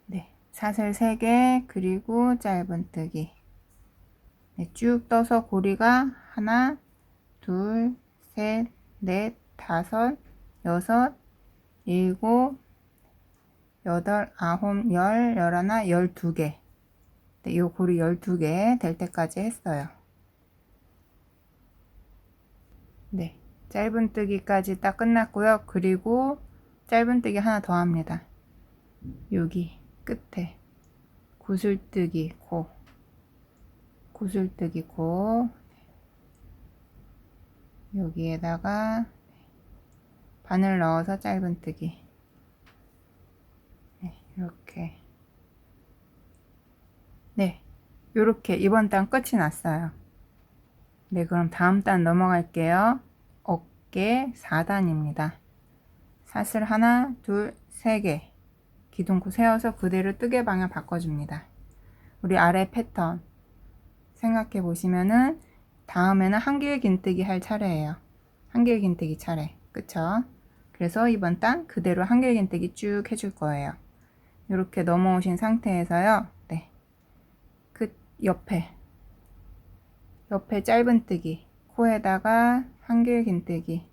네, 사슬 3개 그리고 짧은뜨기. 네, 쭉 떠서 고리가 하나, 둘, 셋, 넷, 다섯, 여섯, 일곱, 여덟, 아홉, 열, 열하나, 12개. 네, 요 고리 12개 될 때까지 했어요. 네, 짧은뜨기까지 딱 끝났고요. 그리고 짧은뜨기 하나 더 합니다. 여기 끝에 구슬뜨기 코, 구슬뜨기 코 여기에다가 바늘 넣어서 짧은뜨기. 네, 이렇게. 네, 요렇게 이번 단 끝이 났어요. 네, 그럼 다음 단 넘어갈게요. 어깨 4단입니다. 사슬 하나, 둘, 3개 기둥코 세워서 그대로 뜨개 방향 바꿔줍니다. 우리 아래 패턴 생각해 보시면은 다음에는 한길 긴뜨기 할 차례예요. 한길 긴뜨기 차례. 그쵸? 그래서 이번 단 그대로 한길 긴뜨기 쭉 해줄 거예요. 이렇게 넘어오신 상태에서요. 네, 그 옆에 짧은뜨기 코에다가 한길긴뜨기.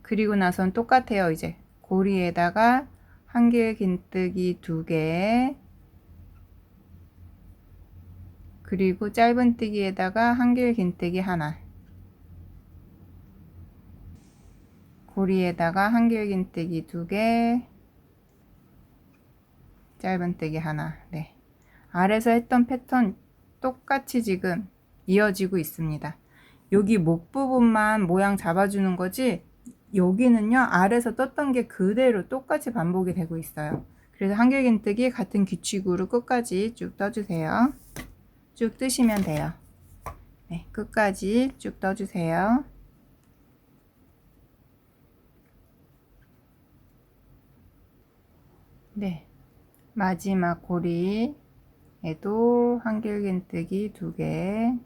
그리고 나선 똑같아요. 이제 고리에다가 한길긴뜨기 2개, 그리고 짧은뜨기에다가 한길긴뜨기 하나, 고리에다가 한길긴뜨기 2개, 짧은뜨기 하나. 네. 아래서 했던 패턴 똑같이 지금 이어지고 있습니다. 여기 목 부분만 모양 잡아주는 거지, 여기는요 아래서 떴던 게 그대로 똑같이 반복이 되고 있어요. 그래서 한길긴뜨기 같은 규칙으로 끝까지 쭉 떠주세요. 쭉 뜨시면 돼요. 네, 끝까지 쭉 떠주세요. 네, 마지막 고리에도 한길긴뜨기 2개,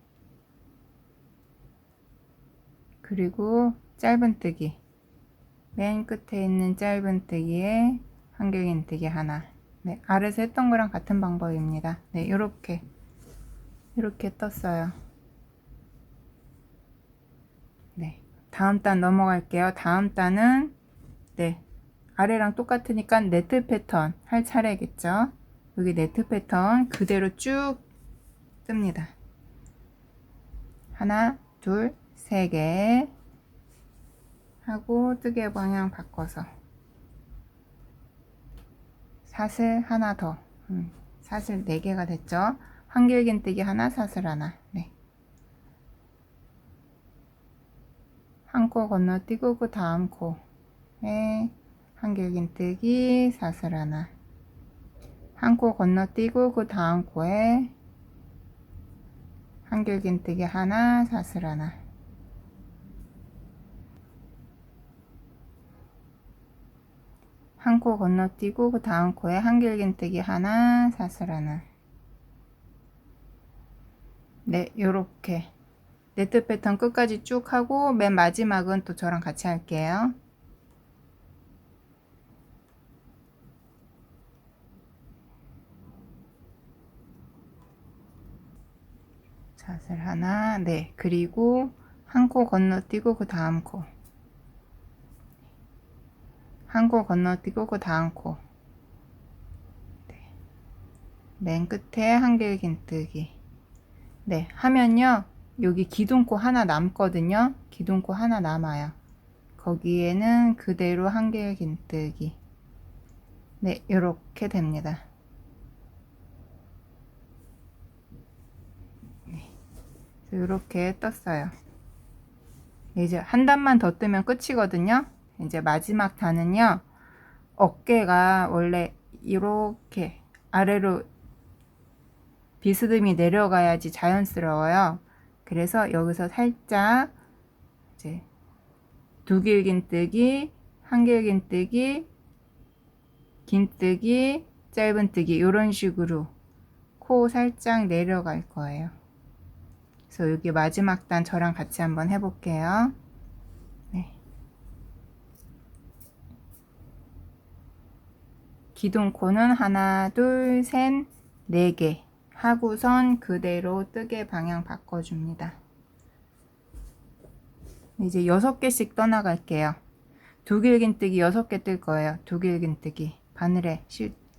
그리고 짧은뜨기, 맨 끝에 있는 짧은뜨기에 한길긴뜨기 하나. 네, 아래서 했던 거랑 같은 방법입니다. 네, 이렇게 떴어요. 네, 다음 단 넘어갈게요. 다음 단은 네, 아래랑 똑같으니까 네트 패턴 할 차례겠죠. 여기 네트 패턴 그대로 쭉 뜹니다. 하나, 둘, 세 개 하고 뜨개 방향 바꿔서 사슬 하나 더, 사슬 4개가 됐죠. 한길긴뜨기 하나, 사슬 하나. 네. 한 코 건너뛰고 그 다음 코에 한길긴뜨기 사슬 하나, 한 코 건너뛰고 그 다음 코에 한길긴뜨기 하나, 사슬 하나, 한 코 건너뛰고 그 다음 코에 한길긴뜨기 하나, 사슬 하나. 네, 요렇게 네트 패턴 끝까지 쭉 하고 맨 마지막은 또 저랑 같이 할게요. 사슬 하나, 네, 그리고 한 코 건너뛰고 그 다음 코, 한 코 건너뛰고 그 다음 코, 네. 맨 끝에 한길긴뜨기. 네, 하면요 여기 기둥코 하나 남거든요. 기둥코 하나 남아요. 거기에는 그대로 한길긴뜨기. 네, 이렇게 됩니다. 네, 이렇게 떴어요. 이제 한 단만 더 뜨면 끝이거든요. 이제 마지막 단은요, 어깨가 원래 이렇게 아래로 비스듬히 내려가야지 자연스러워요. 그래서 여기서 살짝 이제 두길긴뜨기, 한길긴뜨기, 긴뜨기, 짧은뜨기 이런 식으로 코 살짝 내려갈 거예요. 그래서 여기 마지막 단 저랑 같이 한번 해볼게요. 네. 기둥코는 하나, 둘, 셋, 4개 하고선 그대로 뜨개 방향 바꿔줍니다. 이제 6개씩 떠나갈게요. 두길긴뜨기 6개 뜰 거예요. 두길긴뜨기 바늘에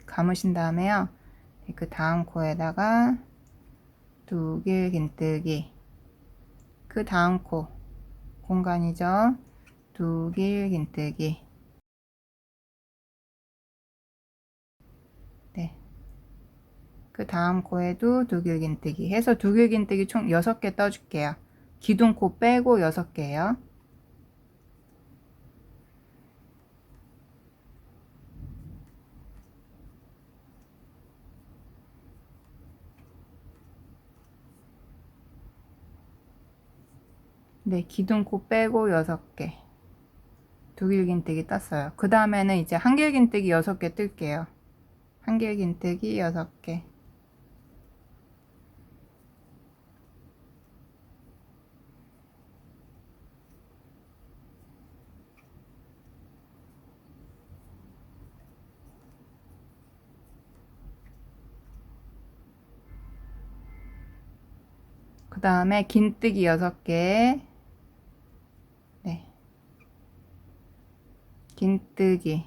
감으신 다음에요. 그 다음 코에다가 두길긴뜨기, 그 다음 코 공간이죠. 두길긴뜨기. 네. 그 다음 코에도 두길긴뜨기 해서 두길긴뜨기 총 6개 떠줄게요. 기둥코 빼고 6개요. 네, 기둥코 빼고 6개. 두길긴뜨기 떴어요. 그 다음에는 이제 한길긴뜨기 6개 뜰게요. 한길긴뜨기 6개. 그 다음에 긴뜨기 6개. 긴뜨기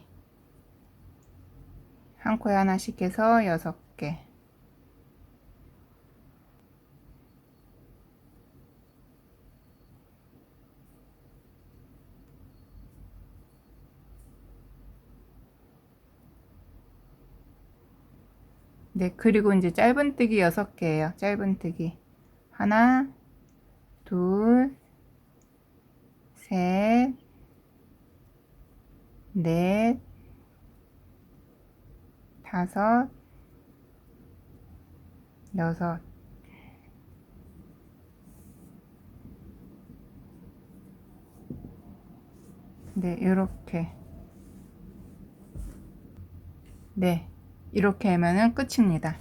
한 코에 하나씩 해서 6개. 네, 그리고 이제 짧은뜨기 6개예요. 짧은뜨기 하나, 둘, 셋, 넷, 다섯, 여섯. 네, 이렇게. 네, 이렇게 하면은 끝입니다.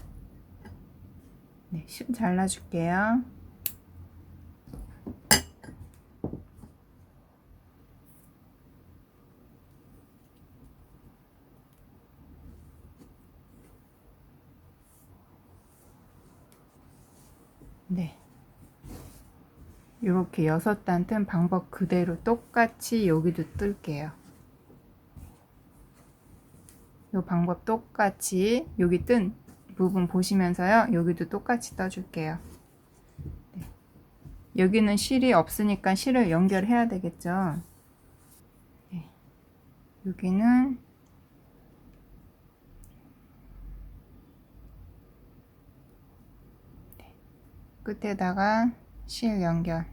네, 심 잘라줄게요. 네, 이렇게 6단 뜬 방법 그대로 똑같이 여기도 뜰게요. 이 방법 똑같이 여기 뜬 부분 보시면서요, 여기도 똑같이 떠줄게요. 네. 여기는 실이 없으니까 실을 연결해야 되겠죠. 네. 여기는 네. 끝에다가 실 연결.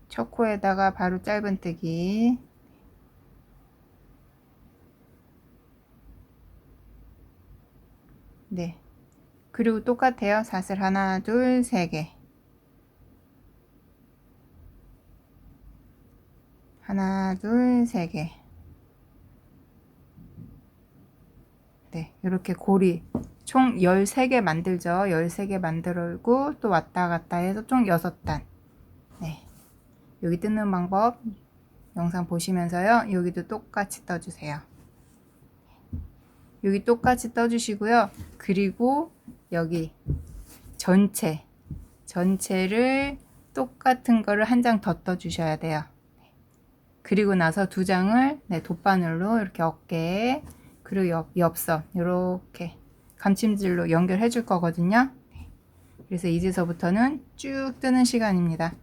첫 코에다가 바로 짧은뜨기. 네. 그리고 똑같아요. 사슬 하나, 둘, 3개. 하나, 둘, 3개. 네. 이렇게 고리 총 13개 만들죠. 13개 만들고 또 왔다 갔다 해서 총 6단. 네. 여기 뜯는 방법 영상 보시면서요, 여기도 똑같이 떠주세요. 여기 똑같이 떠주시고요. 그리고 여기 전체를 똑같은 거를 한 장 더 떠주셔야 돼요. 그리고 나서 2장을 네, 돗바늘로 이렇게 어깨에, 그리고 옆선 이렇게 감침질로 연결해 줄 거거든요. 그래서 이제서부터는 쭉 뜨는 시간입니다.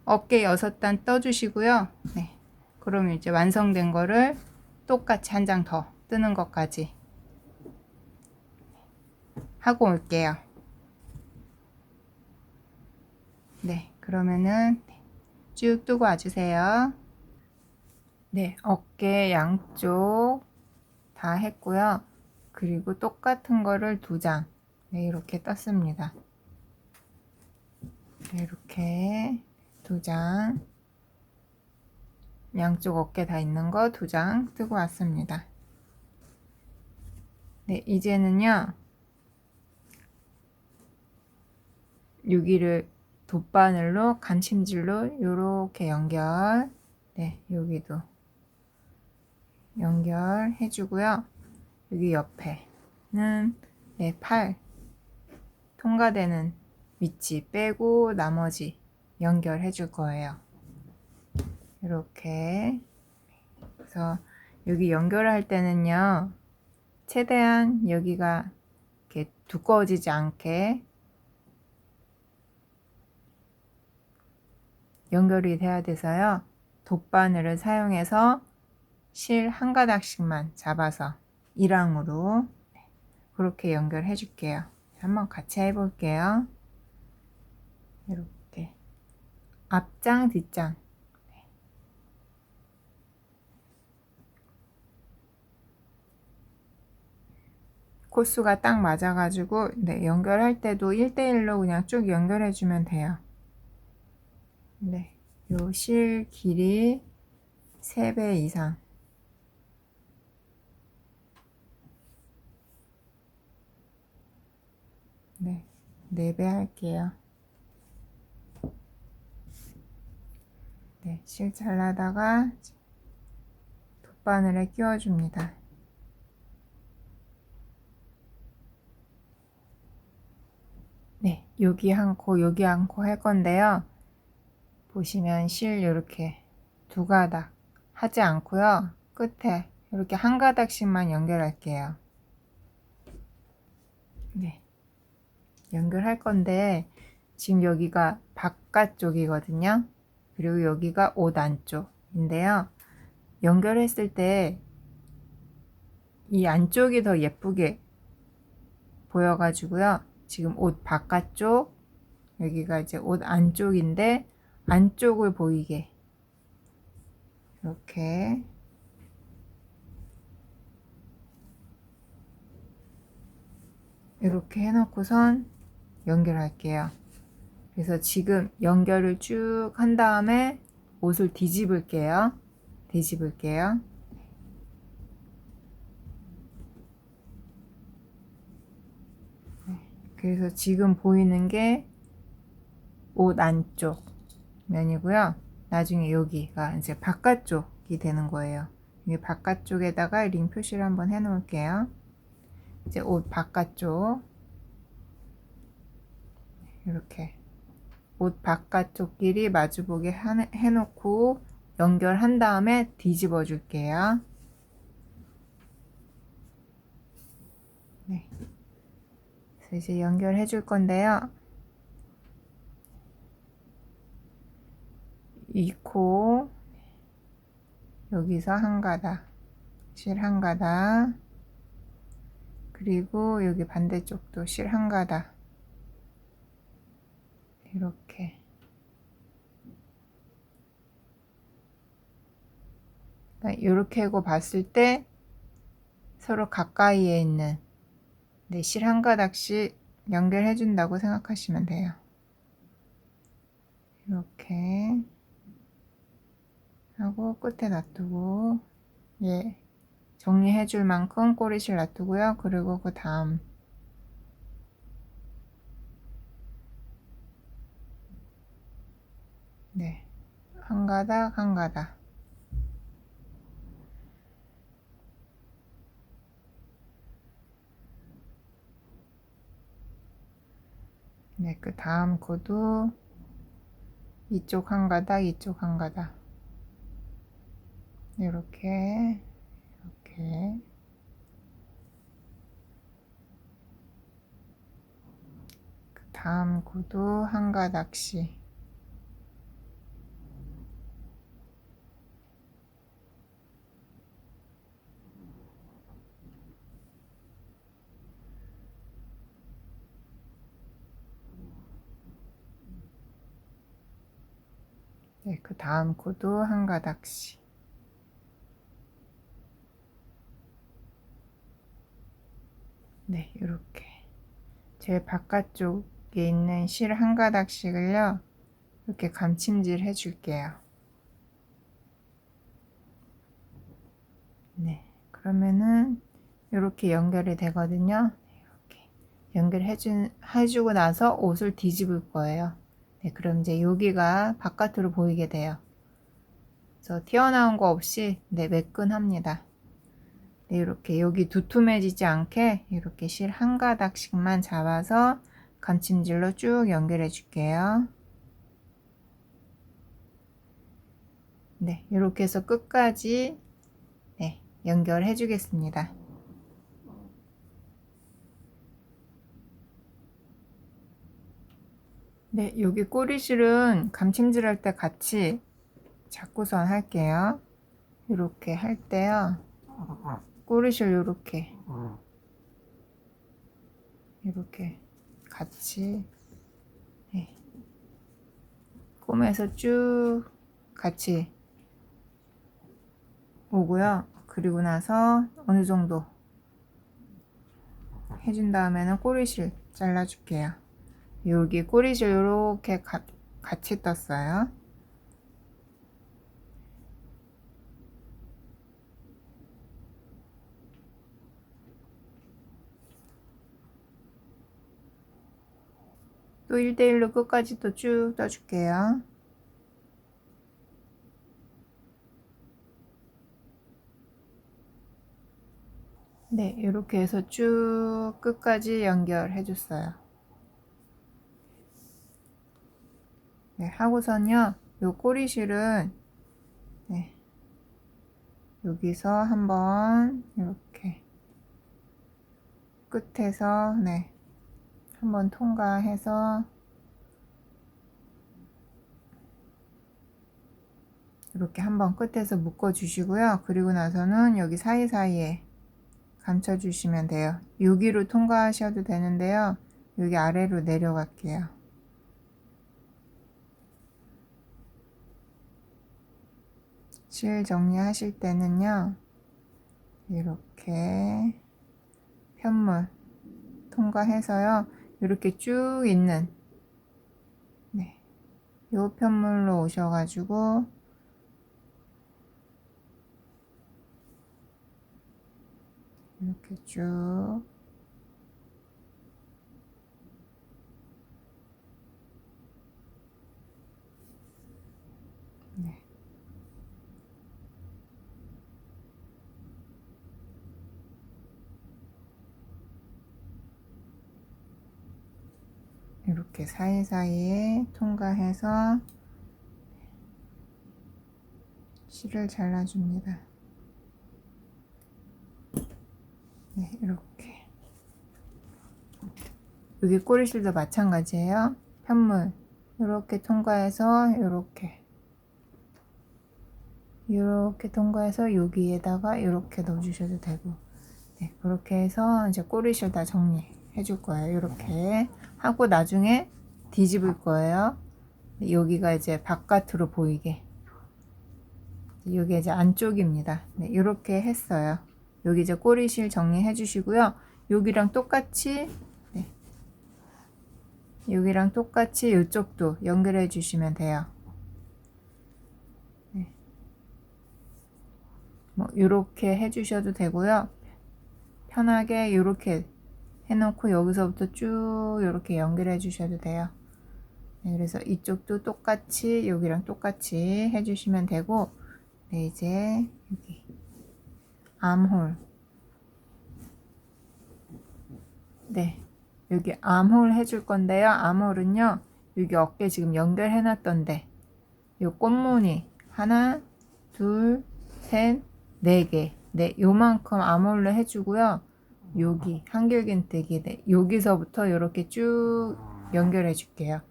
어깨 6단 떠주시고요. 네, 그러면 이제 완성된 거를 똑같이 한 장 더 뜨는 것까지 하고 올게요. 네, 그러면은 쭉 뜨고 와주세요. 네, 어깨 양쪽 다 했고요. 그리고 똑같은 거를 2장 네, 이렇게 떴습니다. 네, 이렇게 2장 양쪽 어깨 다 있는 거 2장 뜨고 왔습니다. 네, 이제는요, 여기를 돗바늘로 간침질로 이렇게 연결. 네, 여기도 연결해 주고요. 여기 옆에는 네, 팔 통과되는 위치 빼고 나머지 연결해 줄 거예요. 이렇게. 그래서 여기 연결할 때는요, 최대한 여기가 이렇게 두꺼워지지 않게 연결이 돼야 돼서요, 돗바늘을 사용해서 실 한 가닥씩만 잡아서 일항으로 그렇게 연결해 줄게요. 한번 같이 해볼게요. 이렇게 앞장 뒷장. 코수가 딱 맞아가지고 네, 연결할 때도 1대1로 그냥 쭉 연결해 주면 돼요. 네, 요 실 길이 3배 이상. 네, 4배 할게요. 네, 실 잘라다가 돗바늘에 끼워줍니다. 여기 한 코, 여기 한 코 할 건데요. 보시면 실 이렇게 두 가닥 하지 않고요. 끝에 이렇게 한 가닥씩만 연결할게요. 네, 연결할 건데 지금 여기가 바깥쪽이거든요. 그리고 여기가 옷 안쪽인데요. 연결했을 때 이 안쪽이 더 예쁘게 보여가지고요. 지금 옷 바깥쪽, 여기가 이제 옷 안쪽인데 안쪽을 보이게 이렇게 해놓고선 연결할게요. 그래서 지금 연결을 쭉 한 다음에 옷을 뒤집을게요. 그래서 지금 보이는 게 옷 안쪽 면이고요. 나중에 여기가 이제 바깥쪽이 되는 거예요. 이 바깥쪽에다가 링 표시를 한번 해 놓을게요. 이제 옷 바깥쪽 이렇게 옷 바깥쪽끼리 마주보게 해놓고 연결한 다음에 뒤집어 줄게요. 네. 그래서 이제 연결해 줄 건데요. 이 코 여기서 한 가닥, 실 한 가닥, 그리고 여기 반대쪽도 실 한 가닥 이렇게 하고 봤을 때 서로 가까이에 있는 실 한 가닥씩 연결해 준다고 생각하시면 돼요. 이렇게 하고 끝에 놔두고 정리해 줄 만큼 꼬리실 놔두고요. 그리고 그 다음 한 가닥 한 가닥 그 다음 코도 이쪽 한 가닥 이쪽 한 가닥 이렇게 그 다음 코도 한 가닥씩 그 다음 코도 한 가닥씩 이렇게 제일 바깥쪽에 있는 실 한 가닥씩을요 이렇게 감침질 해 줄게요. 그러면은 이렇게 연결이 되거든요. 이렇게 해주고 나서 옷을 뒤집을 거예요. 그럼 이제 여기가 바깥으로 보이게 돼요. 그래서 튀어나온 거 없이 매끈합니다. 이렇게 여기 두툼해지지 않게 이렇게 실 한 가닥씩만 잡아서 감침질로 쭉 연결해 줄게요. 이렇게 해서 끝까지 연결해 주겠습니다. 여기 꼬리실은 감침질 할 때 같이 잡고선 할게요. 이렇게 할 때요. 꼬리실 이렇게 같이 꼬매서 쭉 같이 오고요. 그리고 나서 어느 정도 해준 다음에는 꼬리실 잘라줄게요. 여기 꼬리실 이렇게 같이 떴어요. 또 1대1로 끝까지 또 쭉 떠줄게요. 이렇게 해서 쭉 끝까지 연결해 줬어요. 네, 하고선요, 요 꼬리실은 네, 여기서 한번 이렇게 끝에서 네, 한번 통과해서 이렇게 한번 끝에서 묶어 주시고요. 그리고 나서는 여기 사이사이에 감춰 주시면 돼요. 여기로 통과하셔도 되는데요. 여기 아래로 내려갈게요. 실 정리하실 때는요, 이렇게 편물 통과해서요, 이렇게 쭉 있는 네, 요 편물로 오셔가지고 이렇게 쭉 네, 이렇게 사이사이에 통과해서 실을 잘라줍니다. 네, 이렇게 여기 꼬리실도 마찬가지예요. 편물 이렇게 통과해서 이렇게 통과해서 여기에다가 이렇게 넣어주셔도 되고, 네, 그렇게 해서 이제 꼬리실 다 정리해 줄 거예요. 이렇게 하고 나중에 뒤집을 거예요. 여기가 이제 바깥으로 보이게, 여기 이제 안쪽입니다. 네, 이렇게 했어요. 여기 이제 꼬리실 정리해 주시고요. 여기랑 똑같이 네, 여기랑 똑같이 이쪽도 연결해 주시면 돼요. 네. 뭐 이렇게 해 주셔도 되고요. 편하게 이렇게 해놓고 여기서부터 쭉 이렇게 연결해 주셔도 돼요. 네, 그래서 이쪽도 똑같이 여기랑 똑같이 해주시면 되고, 네, 이제 여기 암홀, 네, 여기 암홀 해줄 건데요. 암홀은요, 여기 어깨 지금 연결해 놨던데 요 꽃무늬 하나, 둘, 셋, 네 개, 네, 요만큼 암홀로 해주고요. 여기 한길긴뜨기, 네, 여기서부터 이렇게 쭉 연결해 줄게요.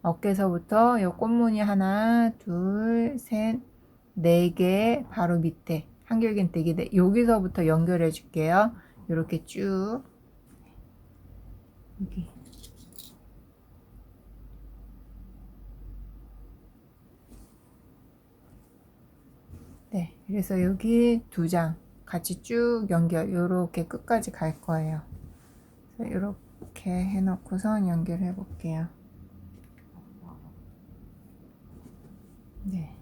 어깨서부터 요 꽃무늬 하나, 둘, 셋, 네 개 바로 밑에 한길긴뜨기, 네, 여기서부터 연결해 줄게요. 이렇게 쭉 여기 네, 그래서 여기 두 장 같이 쭉 연결, 요렇게 끝까지 갈 거예요. 이렇게 해놓고선 연결해 볼게요. 네,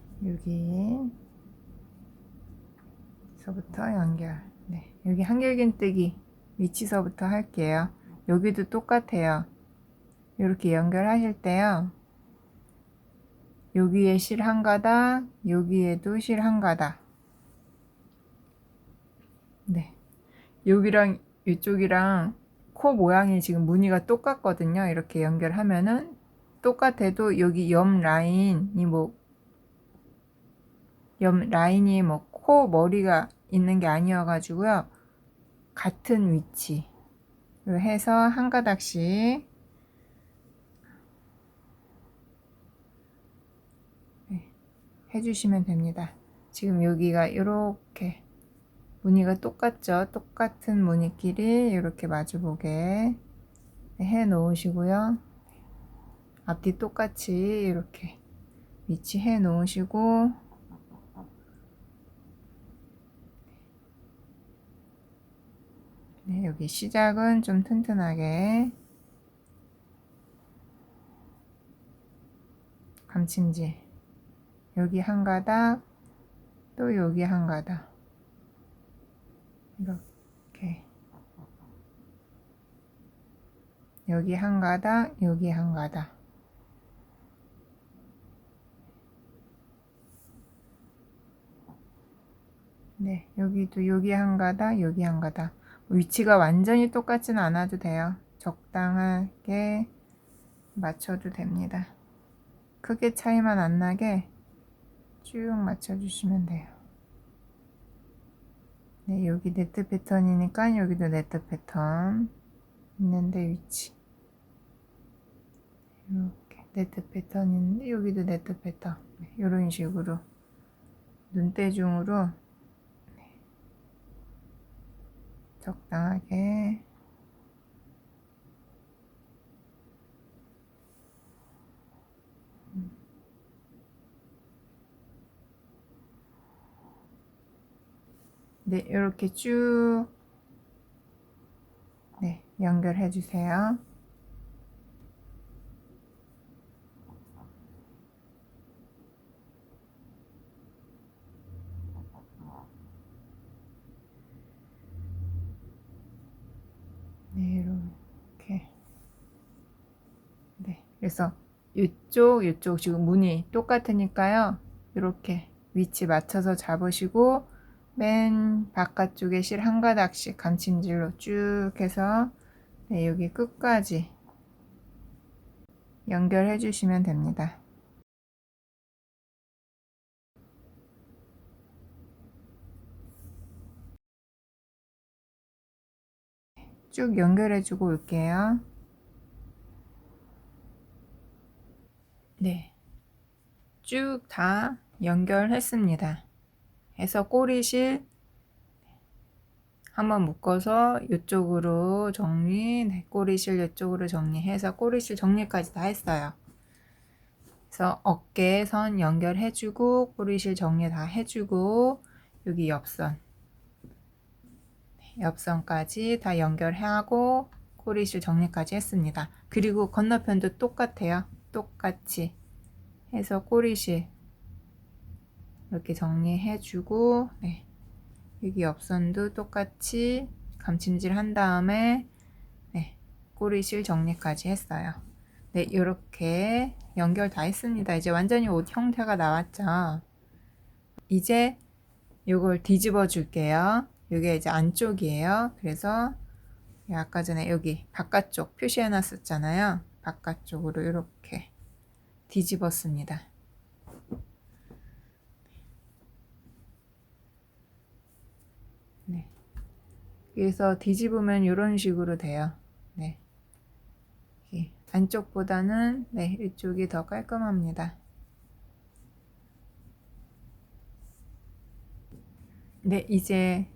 여기서부터 연결. 네, 여기 한길긴뜨기 위치서부터 할게요. 여기도 똑같아요. 이렇게 연결하실 때요, 여기에 실 한 가닥, 여기에도 실 한 가닥. 네, 여기랑 이쪽이랑 코 모양이 지금 무늬가 똑같거든요. 이렇게 연결하면은 똑같아도 여기 옆 라인이 뭐 코 머리가 있는 게 아니어가지고요, 같은 위치로 해서 한 가닥씩 해주시면 됩니다. 지금 여기가 이렇게 무늬가 똑같죠? 똑같은 무늬끼리 이렇게 마주보게 해 놓으시고요. 앞뒤 똑같이 이렇게 위치해 놓으시고, 네, 여기 시작은 좀 튼튼하게 감침질, 여기 한 가닥, 또 여기 한 가닥, 이렇게 여기 한 가닥, 여기 한 가닥. 네, 여기도 여기 한 가닥, 여기 한 가닥. 위치가 완전히 똑같지는 않아도 돼요. 적당하게 맞춰도 됩니다. 크게 차이만 안 나게 쭉 맞춰주시면 돼요. 네, 여기 네트 패턴이니까 여기도 네트 패턴 있는데 위치 이렇게 네트 패턴인데 여기도 네트 패턴 이런 식으로 눈대중으로 적당하게 네, 이렇게 쭉 네, 연결해 주세요. 네, 이렇게. 네, 그래서 이쪽 지금 무늬 똑같으니까요. 이렇게 위치 맞춰서 잡으시고 맨 바깥쪽에 실 한 가닥씩 감침질로 쭉 해서 네, 여기 끝까지 연결해 주시면 됩니다. 쭉 연결해 주고 올게요. 네, 쭉 다 연결했습니다. 해서 꼬리실 한번 묶어서 이쪽으로 정리, 네, 꼬리실 이쪽으로 정리해서 꼬리실 정리까지 다 했어요. 그래서 어깨 선 연결해주고 꼬리실 정리 다 해주고 여기 옆선까지 다 연결하고 꼬리실 정리까지 했습니다. 그리고 건너편도 똑같아요. 똑같이 해서 꼬리실 이렇게 정리해주고 네. 여기 옆선도 똑같이 감침질 한 다음에 네. 꼬리실 정리까지 했어요. 네, 이렇게 연결 다 했습니다. 이제 완전히 옷 형태가 나왔죠. 이제 요걸 뒤집어 줄게요. 이게 이제 안쪽이에요. 그래서 아까 전에 여기 바깥쪽 표시해 놨었잖아요. 바깥쪽으로 이렇게 뒤집었습니다. 네. 그래서 뒤집으면 이런 식으로 돼요. 네. 안쪽보다는 네, 이쪽이 더 깔끔합니다. 네, 이제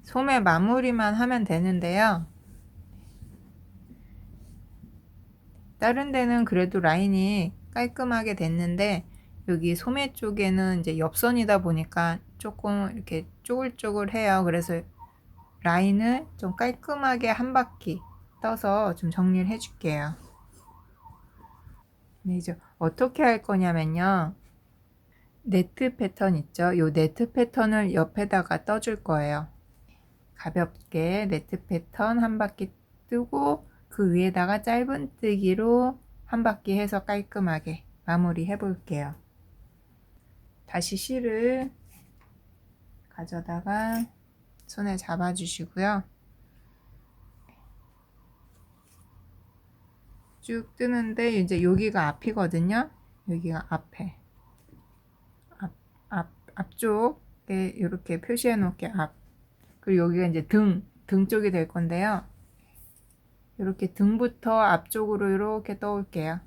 소매 마무리만 하면 되는데요. 다른 데는 그래도 라인이 깔끔하게 됐는데 여기 소매 쪽에는 이제 옆선이다 보니까 조금 이렇게 쪼글쪼글해요. 그래서 라인을 좀 깔끔하게 한 바퀴 떠서 좀 정리를 해줄게요. 네, 이제 어떻게 할 거냐면요. 네트 패턴 있죠? 요 네트 패턴을 옆에다가 떠줄 거예요. 가볍게 네트 패턴 한 바퀴 뜨고 그 위에다가 짧은뜨기로 한 바퀴 해서 깔끔하게 마무리 해 볼게요. 다시 실을 가져다가 손에 잡아 주시고요. 쭉 뜨는데 이제 여기가 앞이거든요. 여기가 앞에 앞쪽에 이렇게 표시해 놓을게 앞. 그리고 여기가 이제 등 쪽이 될 건데요. 이렇게 등부터 앞쪽으로 이렇게 떠올게요.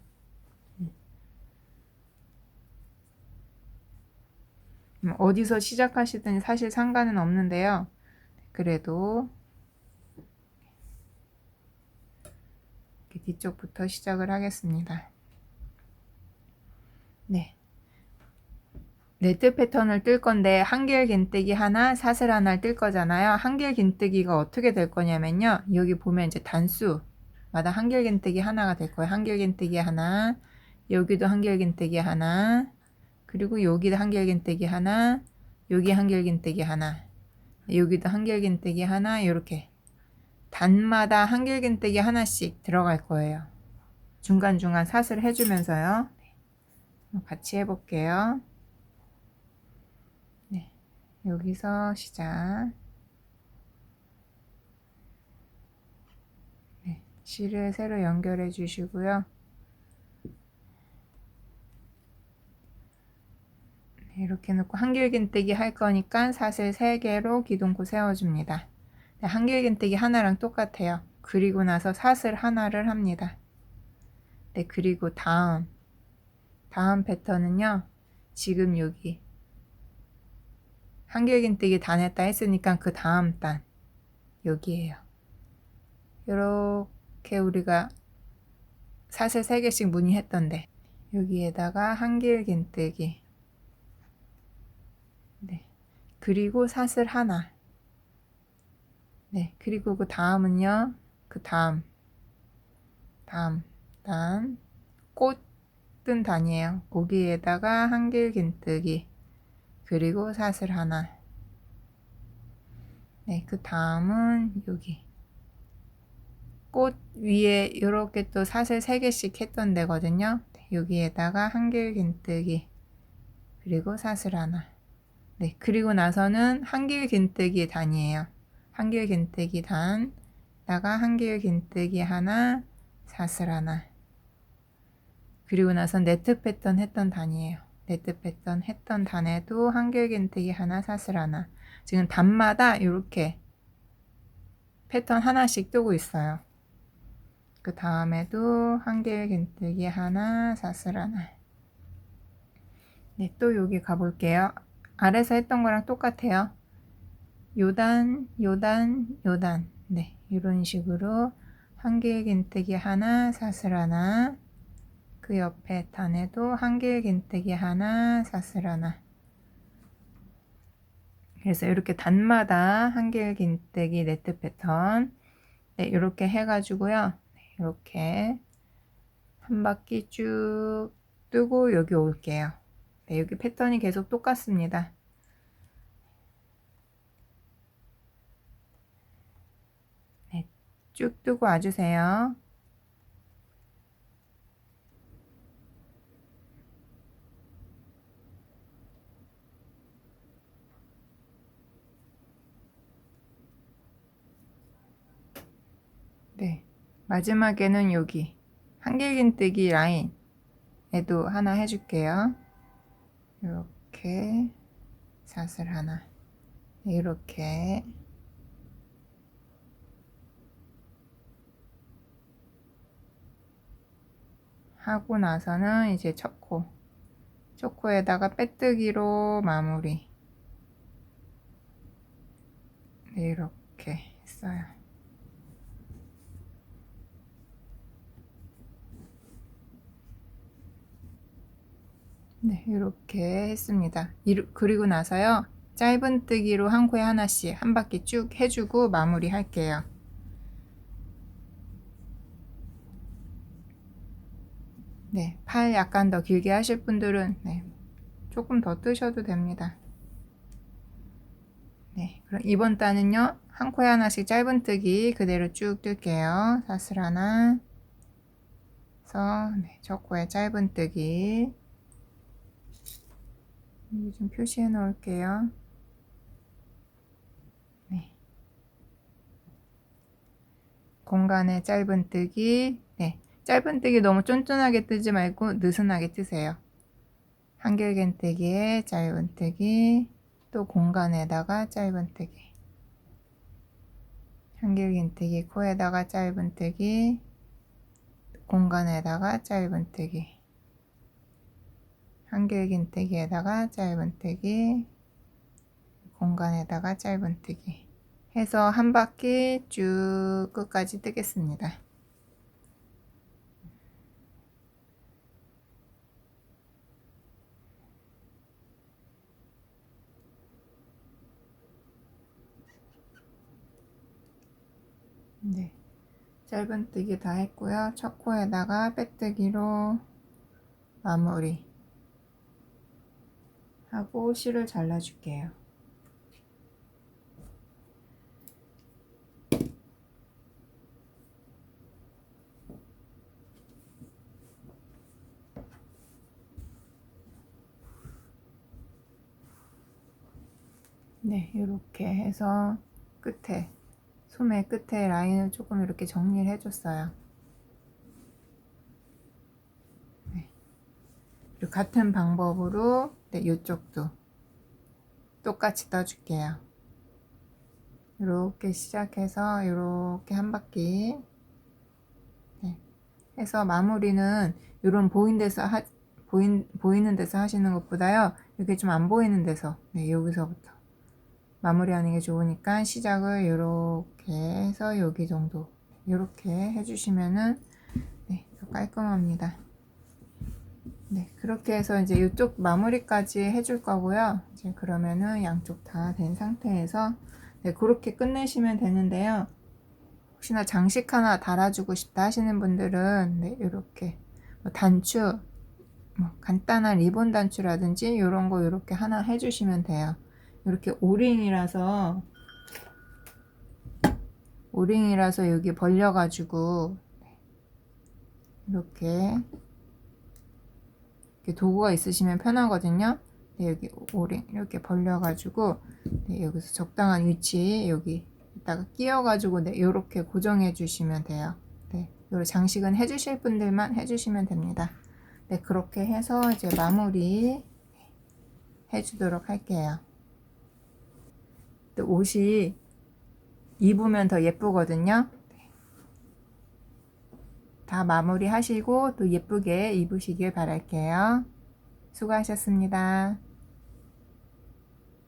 어디서 시작하시든 사실 상관은 없는데요. 그래도 이렇게 뒤쪽부터 시작을 하겠습니다. 네. 네트 패턴을 뜰 건데 한길 긴뜨기 하나, 사슬 하나를 뜰 거잖아요. 한길 긴뜨기가 어떻게 될 거냐면요. 여기 보면 이제 단수마다 한길 긴뜨기 하나가 될 거예요. 한길 긴뜨기 하나, 여기도 한길 긴뜨기 하나, 그리고 여기도 한길 긴뜨기 하나, 여기 한길 긴뜨기 하나, 여기도 한길 긴뜨기 하나, 이렇게 단마다 한길 긴뜨기 하나씩 들어갈 거예요. 중간중간 사슬 해주면서요. 같이 해볼게요. 네, 여기서 시작. 실을 새로 연결해 주시고요. 이렇게 놓고 한길긴뜨기 할 거니까 사슬 3개로 기둥코 세워줍니다. 한길긴뜨기 하나랑 똑같아요. 그리고 나서 사슬 하나를 합니다. 네, 그리고 다음 패턴은요. 지금 여기 한길긴뜨기 단 했다 했으니까 그 다음 단 여기에요. 이렇게 우리가 사슬 3개씩 무늬했던데 여기에다가 한길긴뜨기, 네, 그리고 사슬 하나, 네, 그리고 그 다음은요. 그 다음 단 꽃든 단이에요. 거기에다가 한길긴뜨기 그리고 사슬 하나. 네, 그 다음은 여기 꽃 위에 이렇게 또 사슬 3개씩 했던 데거든요. 네, 여기에다가 한길긴뜨기 그리고 사슬 하나. 네, 그리고 나서는 한길긴뜨기 단이에요. 한길긴뜨기 단다가 한길긴뜨기 하나, 사슬 하나. 그리고 나서 네트 패턴 했던 단이에요. 네트 패턴 했던 단에도 한길긴뜨기 하나, 사슬 하나. 지금 단마다 이렇게 패턴 하나씩 뜨고 있어요. 그 다음에도 한길긴뜨기 하나, 사슬 하나. 네, 또 여기 가볼게요. 아래서 했던 거랑 똑같아요. 요단, 요단, 요단. 네, 이런 식으로 한길긴뜨기 하나, 사슬 하나. 그 옆에 단에도 한길긴뜨기 하나, 사슬 하나. 그래서 이렇게 단마다 한길긴뜨기 네트 패턴, 네, 이렇게 해가지고요. 이렇게 한 바퀴 쭉 뜨고 여기 올게요. 네, 여기 패턴이 계속 똑같습니다. 네, 쭉 뜨고 와주세요. 네, 마지막에는 여기 한길긴뜨기 라인에도 하나 해줄게요. 이렇게 사슬 하나, 이렇게 하고 나서는 이제 초코에다가 빼뜨기로 마무리. 네, 이렇게 했어요. 네, 이렇게 했습니다. 그리고 나서요. 짧은뜨기로 한 코에 하나씩 한 바퀴 쭉 해주고 마무리 할게요. 네, 팔 약간 더 길게 하실 분들은 네, 조금 더 뜨셔도 됩니다. 네, 그럼 이번 단은요. 한 코에 하나씩 짧은뜨기 그대로 쭉 뜰게요. 사슬 하나 해서 네, 첫 코에 짧은뜨기 여기 좀 표시해 놓을게요. 네. 공간에 짧은뜨기. 네. 짧은뜨기 너무 쫀쫀하게 뜨지 말고 느슨하게 뜨세요. 한길긴뜨기에 짧은뜨기, 또 공간에다가 짧은뜨기, 한길긴뜨기 코에다가 짧은뜨기, 공간에다가 짧은뜨기, 한길긴뜨기에다가 짧은뜨기, 공간에다가 짧은뜨기 해서 한 바퀴 쭉 끝까지 뜨겠습니다. 네, 짧은뜨기 다 했고요. 첫 코에다가 빼뜨기로 마무리 하고 실을 잘라줄게요. 네, 이렇게 해서 끝에 소매 끝에 라인을 조금 이렇게 정리를 해줬어요. 네. 그리고 같은 방법으로 네, 이쪽도 똑같이 떠줄게요. 이렇게 시작해서 이렇게 한 바퀴 네, 해서 마무리는 이런 보이는 데서 하시는 것보다요. 이렇게 좀 안 보이는 데서 네, 여기서부터 마무리하는 게 좋으니까 시작을 이렇게 해서 여기 정도 이렇게 해주시면은 네, 더 깔끔합니다. 네, 그렇게 해서 이제 이쪽 마무리까지 해줄 거고요. 이제 그러면은 양쪽 다 된 상태에서 네, 그렇게 끝내시면 되는데요. 혹시나 장식 하나 달아주고 싶다 하시는 분들은 네, 이렇게 단추, 간단한 리본 단추라든지 이런 거 이렇게 하나 해주시면 돼요. 이렇게 오링이라서 여기 벌려가지고 이렇게 도구가 있으시면 편하거든요. 네, 여기 오링 이렇게 벌려가지고 네, 여기서 적당한 위치 여기다가 끼워가지고 네, 이렇게 고정해 주시면 돼요. 네, 요 장식은 해주실 분들만 해주시면 됩니다. 네, 그렇게 해서 이제 마무리 해주도록 할게요. 옷이 입으면 더 예쁘거든요. 다 마무리 하시고 또 예쁘게 입으시길 바랄게요. 수고하셨습니다.